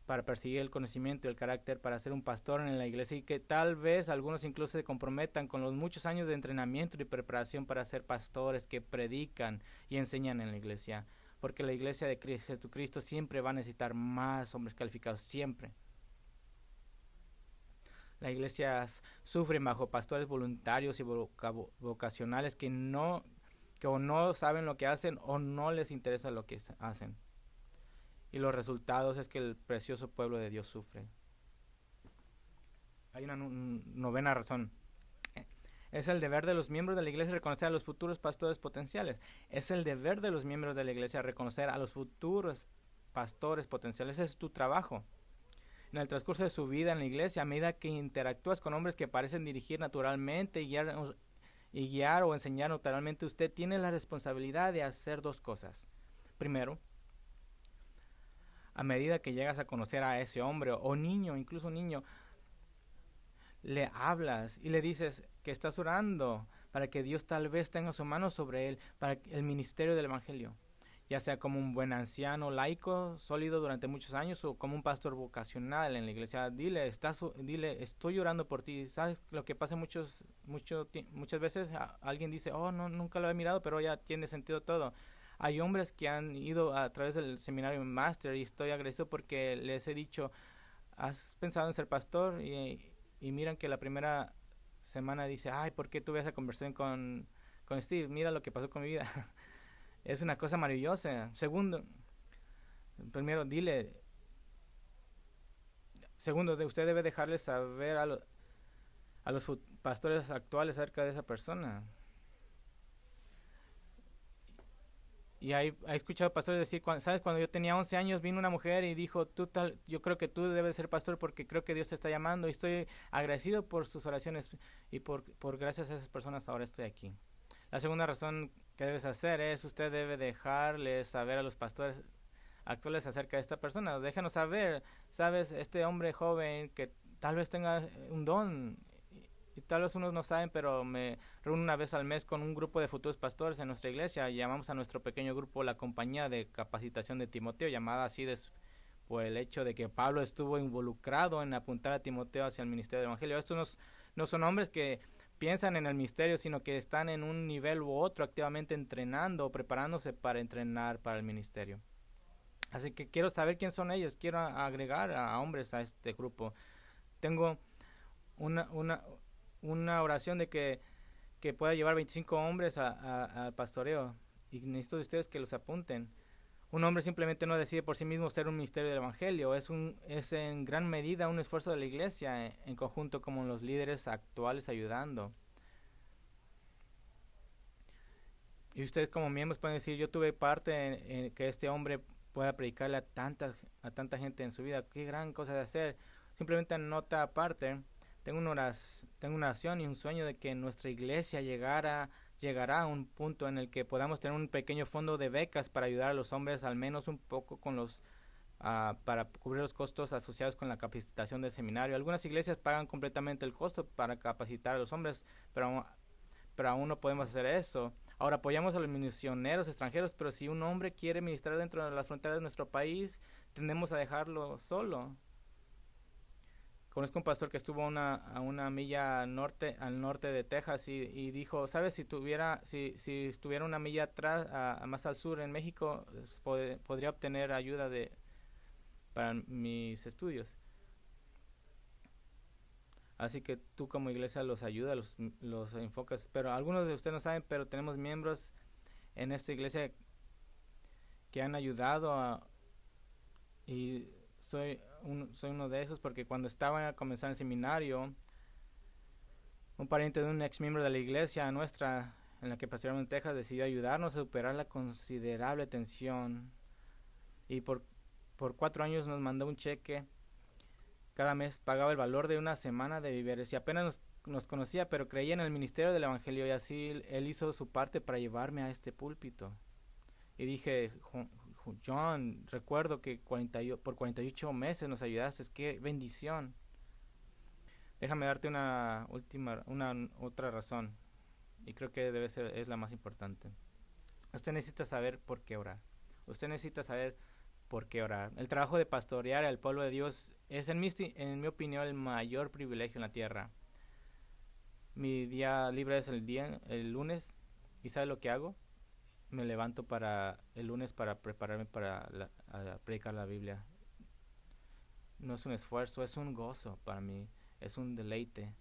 para perseguir el conocimiento y el carácter para ser un pastor en la iglesia, y que tal vez algunos incluso se comprometan con los muchos años de entrenamiento y preparación para ser pastores que predican y enseñan en la iglesia, porque la iglesia de Jesucristo siempre va a necesitar más hombres calificados, siempre. Las iglesias sufren bajo pastores voluntarios y vocacionales que o no saben lo que hacen o no les interesa lo que hacen. Y los resultados es que el precioso pueblo de Dios sufre. Hay una novena razón. Es el deber de los miembros de la iglesia reconocer a los futuros pastores potenciales. Es el deber de los miembros de la iglesia reconocer a los futuros pastores potenciales. Ese es tu trabajo. En el transcurso de su vida en la iglesia, a medida que interactúas con hombres que parecen dirigir naturalmente y guiar o enseñar naturalmente, usted tiene la responsabilidad de hacer dos cosas. Primero, a medida que llegas a conocer a ese hombre o niño, incluso niño, le hablas y le dices que estás orando para que Dios tal vez tenga su mano sobre él para el ministerio del evangelio, ya sea como un buen anciano laico sólido durante muchos años o como un pastor vocacional en la iglesia. Dile, estoy orando por ti. ¿Sabes lo que pasa muchas veces? Alguien dice, oh, no, nunca lo he mirado, pero ya tiene sentido todo. Hay hombres que han ido a través del seminario Master y estoy agradecido porque les he dicho, ¿has pensado en ser pastor? Y miran que la primera semana dice, ay, ¿por qué tuve esa conversación con Steve? Mira lo que pasó con mi vida. Es una cosa maravillosa. Primero, segundo, usted debe dejarles saber a los pastores actuales acerca de esa persona. Y he escuchado pastores decir, ¿sabes? Cuando yo tenía 11 años vino una mujer y dijo, yo creo que tú debes ser pastor porque creo que Dios te está llamando y estoy agradecido por sus oraciones y por gracias a esas personas ahora estoy aquí. La segunda razón que debes hacer es, usted debe dejarles saber a los pastores actuales acerca de esta persona. Déjanos saber, ¿sabes? Este hombre joven que tal vez tenga un don. Y tal vez unos no saben, pero me reúno una vez al mes con un grupo de futuros pastores en nuestra iglesia y llamamos a nuestro pequeño grupo la Compañía de Capacitación de Timoteo, llamada así por el hecho de que Pablo estuvo involucrado en apuntar a Timoteo hacia el ministerio del evangelio. Estos no son hombres que piensan en el ministerio, sino que están en un nivel u otro activamente entrenando o preparándose para entrenar para el ministerio. Así que quiero saber quién son ellos, quiero agregar a hombres a este grupo. Tengo una oración de que pueda llevar 25 hombres al pastoreo y necesito de ustedes que los apunten. Un hombre simplemente no decide por sí mismo ser un ministerio del evangelio, es en gran medida un esfuerzo de la iglesia en conjunto con los líderes actuales ayudando. Y ustedes como miembros pueden decir, yo tuve parte en que este hombre pueda predicarle a tanta gente en su vida. Qué gran cosa de hacer. Simplemente nota aparte, tengo una oración y un sueño de que nuestra iglesia llegará a un punto en el que podamos tener un pequeño fondo de becas para ayudar a los hombres al menos un poco para cubrir los costos asociados con la capacitación del seminario. Algunas iglesias pagan completamente el costo para capacitar a los hombres, pero aún no podemos hacer eso. Ahora apoyamos a los misioneros extranjeros, pero si un hombre quiere ministrar dentro de las fronteras de nuestro país, tendemos a dejarlo solo. Conozco un pastor que estuvo a una milla al norte de Texas y dijo, ¿sabes? Si estuviera una milla atrás, más al sur en México, podría obtener ayuda para mis estudios. Así que tú como iglesia los ayuda, los enfocas. Pero algunos de ustedes no saben, pero tenemos miembros en esta iglesia que han ayudado y soy uno de esos porque cuando estaba a comenzar el seminario, un pariente de un ex miembro de la iglesia nuestra en la que pastoreamos en Texas decidió ayudarnos a superar la considerable tensión y por 4 años nos mandó un cheque. Cada mes pagaba el valor de una semana de víveres y apenas nos nos conocía, pero creía en el ministerio del Evangelio y así él hizo su parte para llevarme a este púlpito. Y dije, John, recuerdo que por 48 meses nos ayudaste, qué bendición. Déjame darte una otra razón, y creo que es la más importante. Usted necesita saber por qué orar. Usted necesita saber por qué orar. El trabajo de pastorear al pueblo de Dios es, en mi opinión, el mayor privilegio en la tierra. Mi día libre es el lunes, y ¿sabe lo que hago? Me levanto para el lunes para prepararme para a predicar la Biblia. No es un esfuerzo, es un gozo para mí, es un deleite.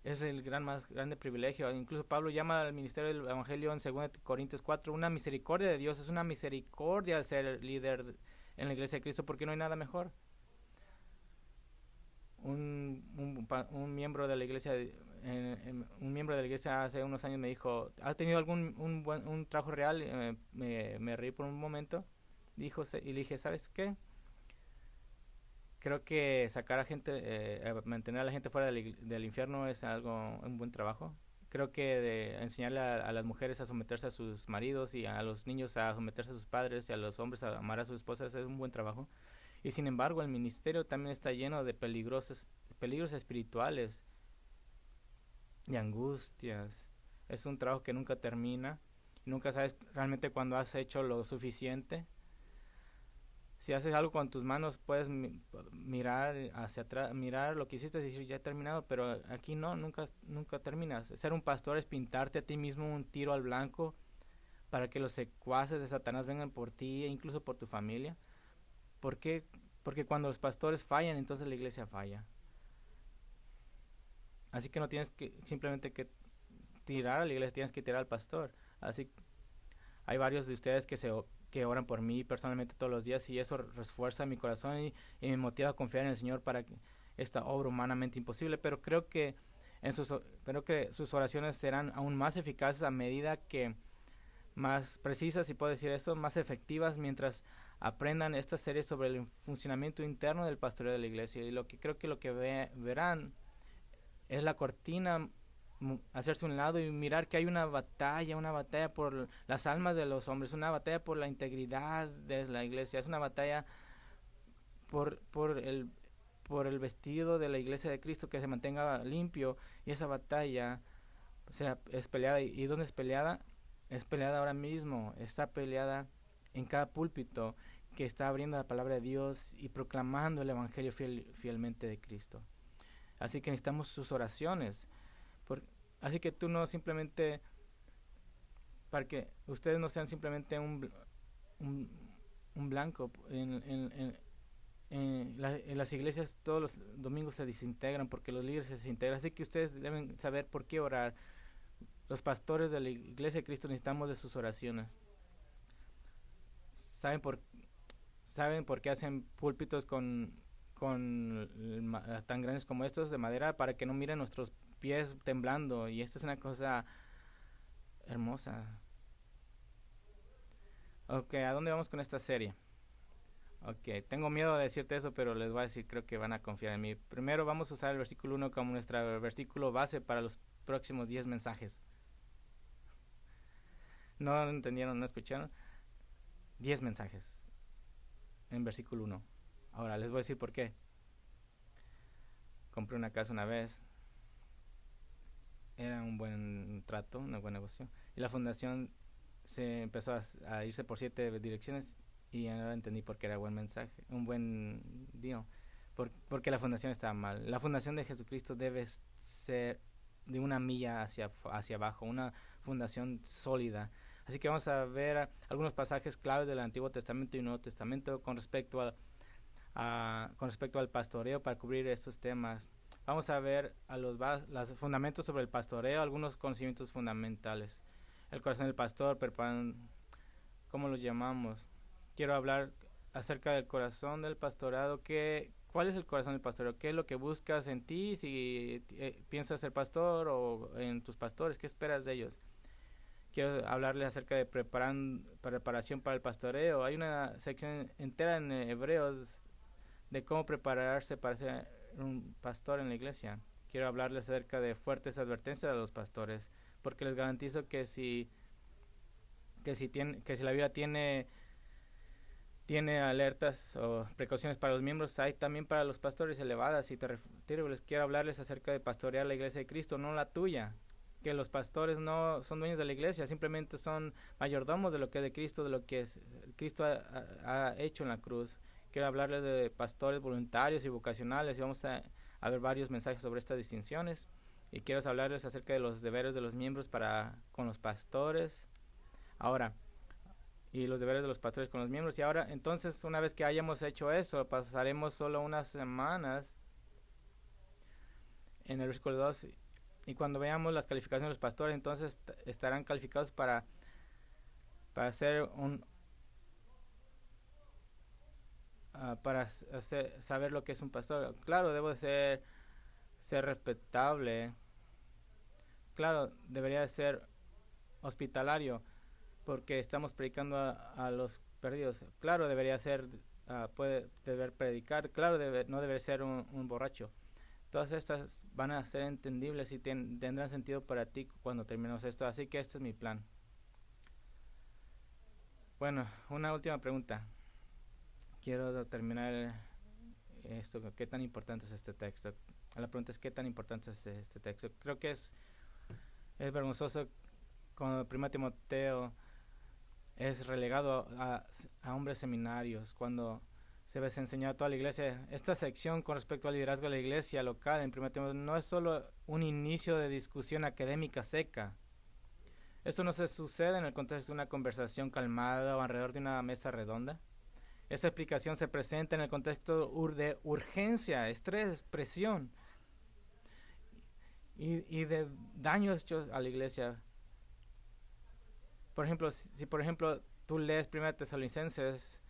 Es el más grande privilegio. Incluso Pablo llama al ministerio del Evangelio en 2 Corintios 4 una misericordia de Dios. Es una misericordia al ser líder en la iglesia de Cristo, porque no hay nada mejor. Un miembro de la iglesia hace unos años me dijo, ¿has tenido un trabajo real? Me reí por un momento. Y le dije, ¿sabes qué? Creo que sacar a gente, mantener a la gente fuera del infierno es un buen trabajo. Creo que enseñarle a las mujeres a someterse a sus maridos y a los niños a someterse a sus padres y a los hombres a amar a sus esposas es un buen trabajo. Y sin embargo, el ministerio también está lleno de peligros espirituales y angustias. Es un trabajo que nunca termina. Nunca sabes realmente cuando has hecho lo suficiente. Si haces algo con tus manos, puedes mirar hacia atrás, mirar lo que hiciste y decir, ya he terminado, pero aquí no, nunca terminas. Ser un pastor es pintarte a ti mismo un tiro al blanco para que los secuaces de Satanás vengan por ti e incluso por tu familia. ¿Por qué? Porque cuando los pastores fallan, entonces la iglesia falla. Así que no tienes que simplemente que tirar a la iglesia, tienes que tirar al pastor. Así hay varios de ustedes que oran por mí personalmente todos los días, y eso refuerza mi corazón y me motiva a confiar en el Señor para esta obra humanamente imposible, pero creo que sus oraciones serán aún más eficaces a medida que más precisas, si puedo decir eso, más efectivas mientras aprendan esta serie sobre el funcionamiento interno del pastoreo de la iglesia. Y creo que lo que verán es la cortina hacerse un lado y mirar que hay una batalla por las almas de los hombres, una batalla por la integridad de la iglesia, es una batalla por el vestido de la iglesia de Cristo que se mantenga limpio, y esa batalla es peleada. ¿Y dónde es peleada? Es peleada ahora mismo, está peleada en cada púlpito que está abriendo la palabra de Dios y proclamando el evangelio fielmente de Cristo. Así que necesitamos sus oraciones. Así que tú no simplemente, para que ustedes no sean simplemente un blanco. En las iglesias todos los domingos se desintegran porque los líderes se desintegran. Así que ustedes deben saber por qué orar. Los pastores de la iglesia de Cristo necesitamos de sus oraciones. ¿Saben por qué hacen púlpitos tan grandes como estos de madera? Para que no miren nuestros pies temblando, y esto es una cosa hermosa. Ok, ¿a dónde vamos con esta serie? Ok, tengo miedo de decirte eso, pero les voy a decir, creo que van a confiar en mí. Primero vamos a usar el versículo 1 como nuestro versículo base para los próximos 10 mensajes. ¿No entendieron? ¿No escucharon? 10 mensajes en versículo 1. Ahora les voy a decir por qué. Compré una casa una vez. Era un buen trato, un buen negocio. Y la fundación se empezó a irse por 7 direcciones, y ahora entendí por qué era buen mensaje, un buen deal. Porque la fundación estaba mal. La fundación de Jesucristo debe ser de una milla hacia abajo, una fundación sólida. Así que vamos a ver algunos pasajes claves del Antiguo Testamento y Nuevo Testamento con respecto al pastoreo para cubrir estos temas. Vamos a ver los fundamentos sobre el pastoreo, algunos conocimientos fundamentales. El corazón del pastor, ¿cómo los llamamos? Quiero hablar acerca del corazón del pastorado. ¿Cuál es el corazón del pastoreo? ¿Qué es lo que buscas en ti si piensas ser pastor, o en tus pastores? ¿Qué esperas de ellos? Quiero hablarles acerca de preparación para el pastoreo. Hay una sección entera en Hebreos de cómo prepararse para ser un pastor en la iglesia. quiero hablarles acerca de fuertes advertencias a los pastores, porque les garantizo que si la Biblia tiene alertas o precauciones para los miembros, hay también para los pastores elevadas. Y les quiero hablarles acerca de pastorear la iglesia de Cristo, no la tuya. Que los pastores no son dueños de la iglesia, simplemente son mayordomos de lo que es de Cristo, de lo que Cristo ha hecho en la cruz. Quiero hablarles de pastores voluntarios y vocacionales, y vamos a ver varios mensajes sobre estas distinciones. Y quiero hablarles acerca de los deberes de los miembros con los pastores. Ahora, y los deberes de los pastores con los miembros. Y ahora, entonces, una vez que hayamos hecho eso, pasaremos solo unas semanas en el versículo 2. Y cuando veamos las calificaciones de los pastores, entonces estarán calificados para hacer saber lo que es un pastor. Claro, debo de ser respetable. Claro, debería de ser hospitalario, porque estamos predicando a los perdidos. Claro, debería ser, deber predicar. Claro, no debe ser un borracho. Todas estas van a ser entendibles y tendrán sentido para ti cuando terminemos esto. Así que este es mi plan. Bueno, una última pregunta. Quiero terminar esto. ¿Qué tan importante es este texto? La pregunta es: ¿qué tan importante es este texto? Creo que es vergonzoso cuando 1 Timoteo es relegado a hombres seminarios, cuando se ve enseñado a toda la iglesia. Esta sección con respecto al liderazgo de la iglesia local en 1 Timoteo no es solo un inicio de discusión académica seca. Esto no se sucede en el contexto de una conversación calmada o alrededor de una mesa redonda. Esta explicación se presenta en el contexto de urgencia, estrés, presión y de daños hechos a la iglesia. Por ejemplo, si por ejemplo tú lees 1 Tesalonicenses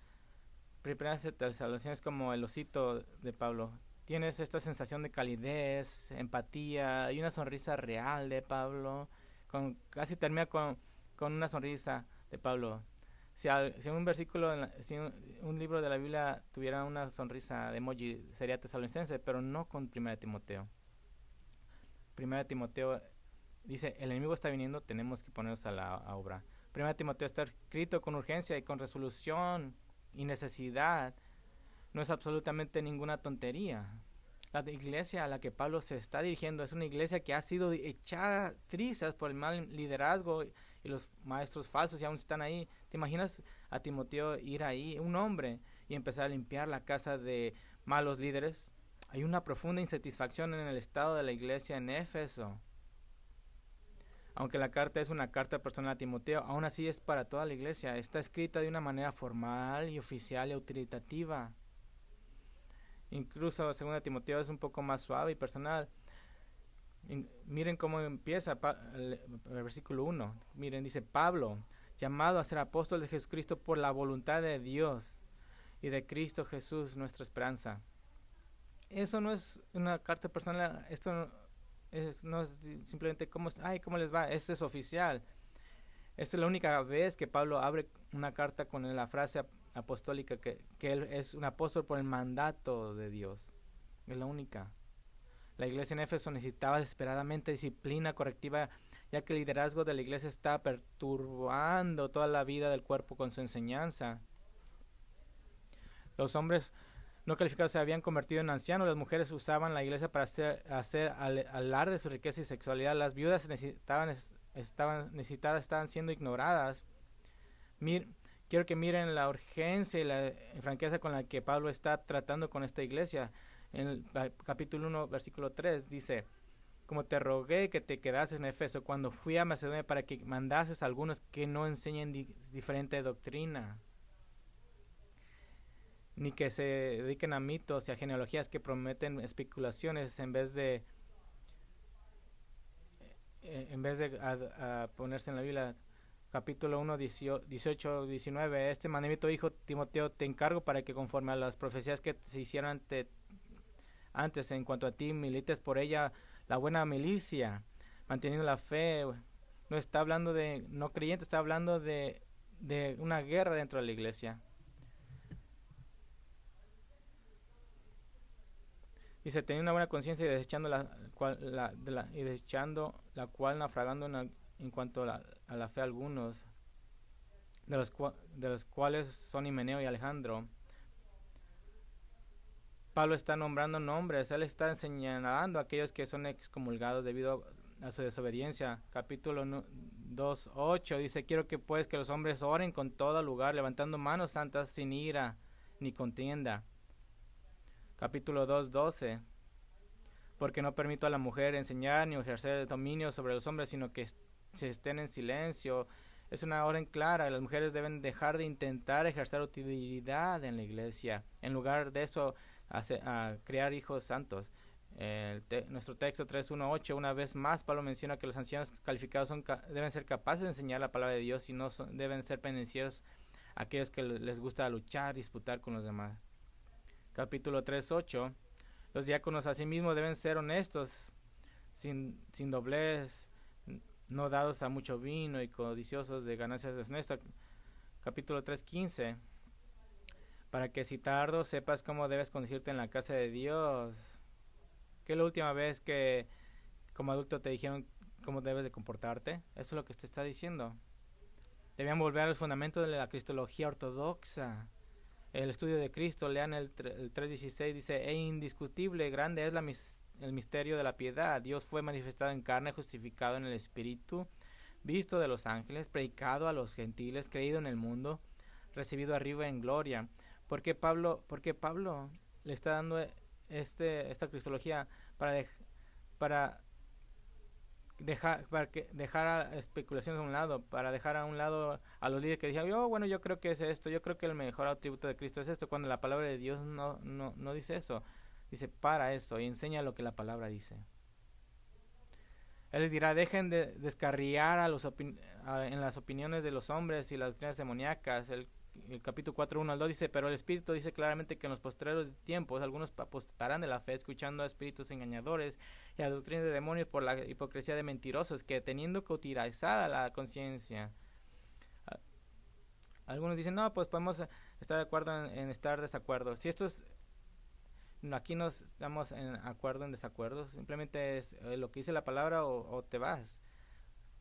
como el osito de Pablo, tienes esta sensación de calidez, empatía y una sonrisa real de Pablo. Casi termina con una sonrisa de Pablo. Si un libro de la Biblia tuviera una sonrisa de emoji, sería Tesalonicenses, pero no con 1 Timoteo. 1 Timoteo dice: el enemigo está viniendo, tenemos que ponernos a la obra. 1 Timoteo está escrito con urgencia y con resolución y necesidad. No es absolutamente ninguna tontería. La iglesia a la que Pablo se está dirigiendo es una iglesia que ha sido echada trizas por el mal liderazgo y los maestros falsos, y aún están ahí. ¿Te imaginas a Timoteo ir ahí, un hombre, y empezar a limpiar la casa de malos líderes? Hay una profunda insatisfacción en el estado de la iglesia en Éfeso. Aunque la carta es una carta personal a Timoteo, aún así es para toda la iglesia. Está escrita de una manera formal y oficial y autoritativa. Incluso 2 Timoteo es un poco más suave y personal. Miren cómo empieza el versículo 1. Miren, dice: Pablo, llamado a ser apóstol de Jesucristo por la voluntad de Dios y de Cristo Jesús, nuestra esperanza. Eso no es una carta personal. Esto no es simplemente cómo les va. Esto es oficial. Esta es la única vez que Pablo abre una carta con la frase apostólica que él es un apóstol por el mandato de Dios. Es la única. La iglesia en Éfeso necesitaba desesperadamente disciplina correctiva, ya que el liderazgo de la iglesia está perturbando toda la vida del cuerpo con su enseñanza. Los hombres no calificados se habían convertido en ancianos. Las mujeres usaban la iglesia para hacer alarde de su riqueza y sexualidad. Las viudas estaban siendo ignoradas. Quiero que miren la urgencia y la franqueza con la que Pablo está tratando con esta iglesia. En el capítulo 1, versículo 3, dice: como te rogué que te quedases en Éfeso cuando fui a Macedonia, para que mandases a algunos que no enseñen diferente doctrina, ni que se dediquen a mitos y a genealogías que prometen especulaciones en vez de ponerse en la Biblia. Capítulo 1, 18, 19. Este mandamiento, hijo Timoteo, te encargo para que, conforme a las profecías que se hicieron antes en cuanto a ti, milites por ella la buena milicia, manteniendo la fe. No está hablando de no creyentes, está hablando de una guerra dentro de la iglesia. Dice, teniendo una buena conciencia y desechando la cual naufragando en cuanto a la fe algunos, de los cuales son Himeneo y Alejandro. Pablo está nombrando nombres, él está señalando a aquellos que son excomulgados debido a su desobediencia. Capítulo 2:8 dice, quiero que pues que los hombres oren con todo lugar, levantando manos santas sin ira ni contienda. Capítulo 2:12, porque no permito a la mujer enseñar ni ejercer dominio sobre los hombres, sino que se estén en silencio. Es una orden clara, las mujeres deben dejar de intentar ejercer autoridad en la iglesia. En lugar de eso, a crear hijos santos. Nuestro texto 3:1-8, una vez más Pablo menciona que los ancianos calificados deben ser capaces de enseñar la palabra de Dios y no deben ser pendencieros aquellos que les gusta luchar, disputar con los demás. Capítulo 3:8, los diáconos asimismo deben ser honestos, sin doblez, no dados a mucho vino y codiciosos de ganancias deshonestas. Capítulo 3:15, para que si tardo sepas cómo debes conducirte en la casa de Dios. ¿Qué es la última vez que como adulto te dijeron cómo debes de comportarte? Eso es lo que te está diciendo. Debían volver al fundamento de la cristología ortodoxa. El estudio de Cristo, lean el 3:16, dice, e indiscutible, grande es el misterio de la piedad. Dios fue manifestado en carne, justificado en el Espíritu, visto de los ángeles, predicado a los gentiles, creído en el mundo, recibido arriba en gloria. ¿Por qué Pablo le está dando esta cristología? Para dejar a especulaciones a un lado, para dejar a un lado a los líderes que dijeron, yo creo que es esto, yo creo que el mejor atributo de Cristo es esto, cuando la palabra de Dios no dice eso. Dice, para eso y enseña lo que la palabra dice. Él les dirá, dejen de descarriar en las opiniones de los hombres y las doctrinas demoníacas. El capítulo 4:1-2 dice, pero el Espíritu dice claramente que en los postreros tiempos algunos apostarán de la fe, escuchando a espíritus engañadores y a doctrinas de demonios por la hipocresía de mentirosos, que teniendo cauterizada la conciencia. Algunos dicen, no, pues podemos estar de acuerdo en estar desacuerdo. Si esto es, aquí no estamos en acuerdo en desacuerdo, simplemente es lo que dice la palabra o te vas.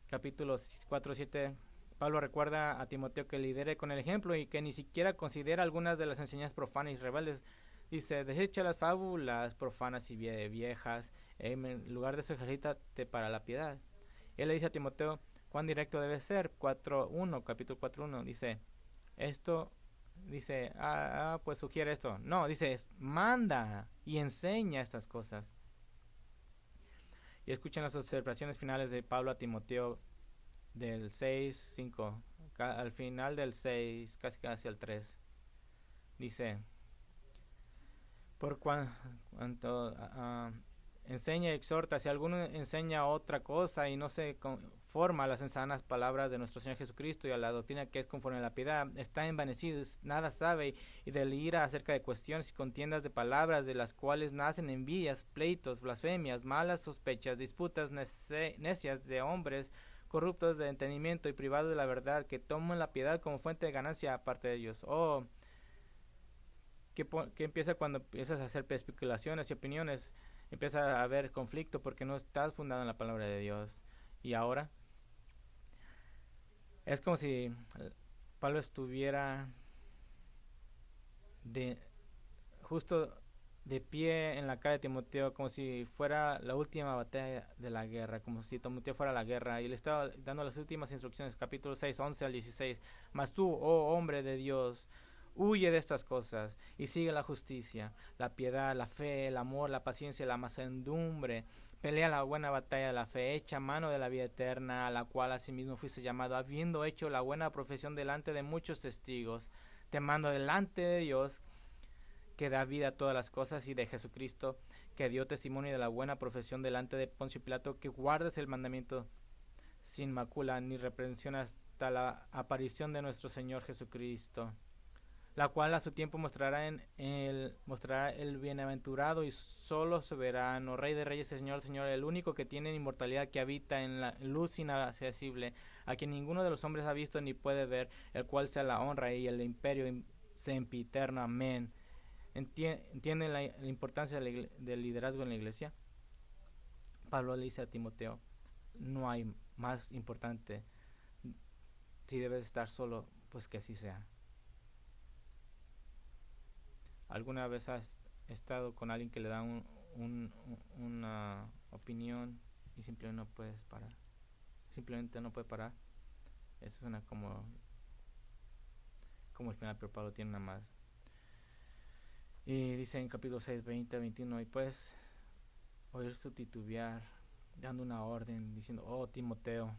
Capítulo 4:7, Pablo recuerda a Timoteo que lidere con el ejemplo y que ni siquiera considera algunas de las enseñanzas profanas y rebeldes. Dice, desecha las fábulas profanas y viejas, en lugar de eso ejercítate para la piedad. Él le dice a Timoteo cuán directo debe ser. Capítulo 4:1, dice, esto, dice, pues sugiere esto. No, dice, manda y enseña estas cosas. Y escuchen las observaciones finales de Pablo a Timoteo del 6:5, al final del 6, casi al 3. Dice, por cuanto enseña y exhorta, si alguno enseña otra cosa y no se conforma a las sanas palabras de nuestro Señor Jesucristo y a la doctrina que es conforme a la piedad, está envanecido, nada sabe y delira acerca de cuestiones y contiendas de palabras, de las cuales nacen envidias, pleitos, blasfemias, malas sospechas, disputas necias de hombres corruptos de entendimiento y privados de la verdad, que toman la piedad como fuente de ganancia aparte de Dios. ¿Qué empieza cuando empiezas a hacer especulaciones y opiniones? Empieza a haber conflicto porque no estás fundado en la palabra de Dios. Y ahora es como si Pablo estuviera justo de pie en la cara de Timoteo, como si fuera la última batalla de la guerra, como si Timoteo fuera la guerra, y le estaba dando las últimas instrucciones, capítulo 6, 11-16. Mas tú, oh hombre de Dios, huye de estas cosas y sigue la justicia, la piedad, la fe, el amor, la paciencia, la mansedumbre. Pelea la buena batalla de la fe, echa mano de la vida eterna, a la cual asimismo fuiste llamado, habiendo hecho la buena profesión delante de muchos testigos. Te mando delante de Dios, que da vida a todas las cosas, y de Jesucristo, que dio testimonio de la buena profesión delante de Poncio Pilato, que guardes el mandamiento sin macula ni reprensión hasta la aparición de nuestro Señor Jesucristo, la cual a su tiempo mostrará el bienaventurado y solo soberano, Rey de reyes y Señor, el único que tiene inmortalidad, que habita en la luz inaccesible, a quien ninguno de los hombres ha visto ni puede ver, el cual sea la honra y el imperio sempiterno. Amén. ¿Entienden la importancia del liderazgo en la iglesia? Pablo le dice a Timoteo, no hay más importante. Si debes estar solo, pues que así sea. ¿Alguna vez has estado con alguien que le da una opinión y simplemente no puedes parar? Simplemente no puede parar. Eso suena como el final, pero Pablo tiene una más. Y dice en capítulo 6, 20, 21, y puedes oír su titubear, dando una orden, diciendo, oh Timoteo,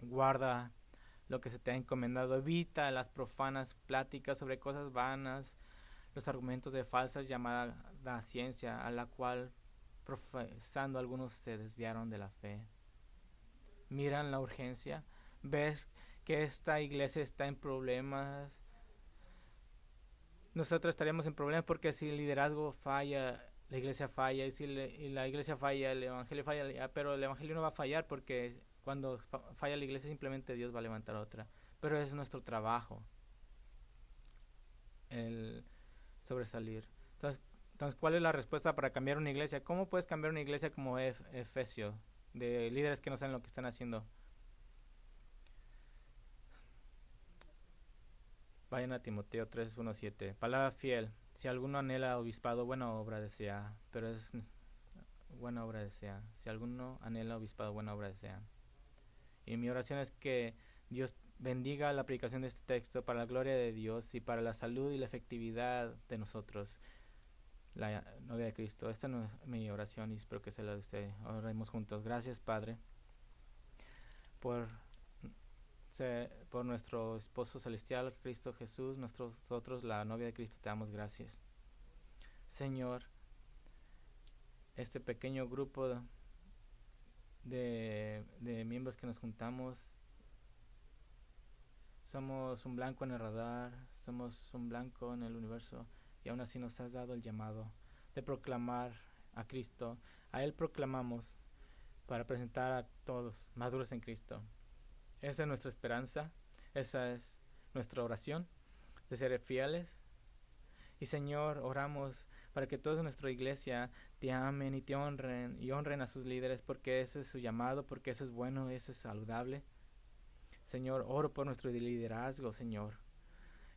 guarda lo que se te ha encomendado, evita las profanas pláticas sobre cosas vanas, los argumentos de falsas llamada ciencia, a la cual profesando algunos se desviaron de la fe. Miran la urgencia, ves que esta iglesia está en problemas. Nosotros estaríamos en problemas porque si el liderazgo falla, la iglesia falla, y si la iglesia falla, el evangelio falla, pero el evangelio no va a fallar porque cuando falla la iglesia simplemente Dios va a levantar otra. Pero es nuestro trabajo el sobresalir. Entonces, ¿cuál es la respuesta para cambiar una iglesia? ¿Cómo puedes cambiar una iglesia como Efesio, de líderes que no saben lo que están haciendo? Vayan a Timoteo 3:1-7. Palabra fiel. Si alguno anhela obispado, buena obra desea. Pero es buena obra desea. Si alguno anhela obispado, buena obra desea. Y mi oración es que Dios bendiga la predicación de este texto para la gloria de Dios y para la salud y la efectividad de nosotros, la novia de Cristo. Esta no es mi oración y espero que sea la de usted. Oremos juntos. Gracias, Padre, por nuestro esposo celestial, Cristo Jesús, nosotros, la novia de Cristo, te damos gracias. Señor, este pequeño grupo de miembros que nos juntamos, somos un blanco en el radar, somos un blanco en el universo, y aún así nos has dado el llamado de proclamar a Cristo. A Él proclamamos para presentar a todos maduros en Cristo. Esa es nuestra esperanza, esa es nuestra oración, de ser fieles. Y Señor, oramos para que todos en nuestra iglesia te amen y te honren y honren a sus líderes, porque ese es su llamado, porque eso es bueno, eso es saludable. Señor, oro por nuestro liderazgo, Señor,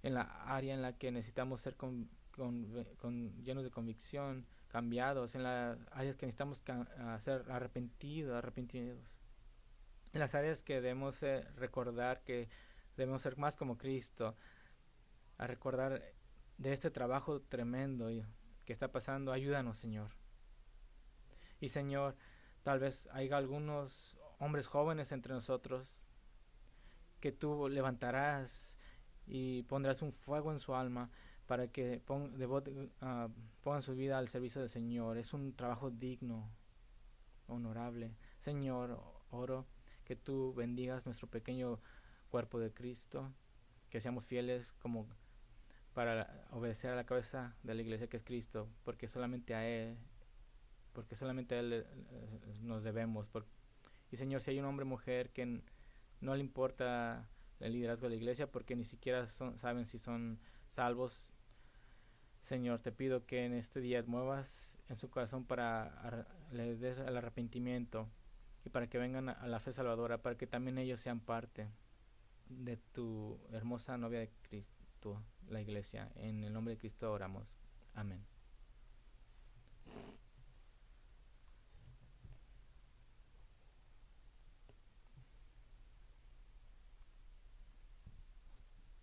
en la área en la que necesitamos ser llenos de convicción, cambiados, en las áreas que necesitamos ser arrepentidos, en las áreas que debemos recordar que debemos ser más como Cristo, a recordar de este trabajo tremendo que está pasando. Ayúdanos, Señor. Y Señor, tal vez haya algunos hombres jóvenes entre nosotros que tú levantarás y pondrás un fuego en su alma para que pongan su vida al servicio del Señor. Es un trabajo digno, honorable. Señor, oro que tú bendigas nuestro pequeño cuerpo de Cristo, que seamos fieles como para obedecer a la cabeza de la iglesia, que es Cristo, porque solamente a Él nos debemos. Y Señor, si hay un hombre o mujer que no le importa el liderazgo de la iglesia porque ni siquiera saben si son salvos, Señor, te pido que en este día muevas en su corazón para les des el arrepentimiento y para que vengan a la fe salvadora, para que también ellos sean parte de tu hermosa novia de Cristo, la iglesia. En el nombre de Cristo oramos. Amén.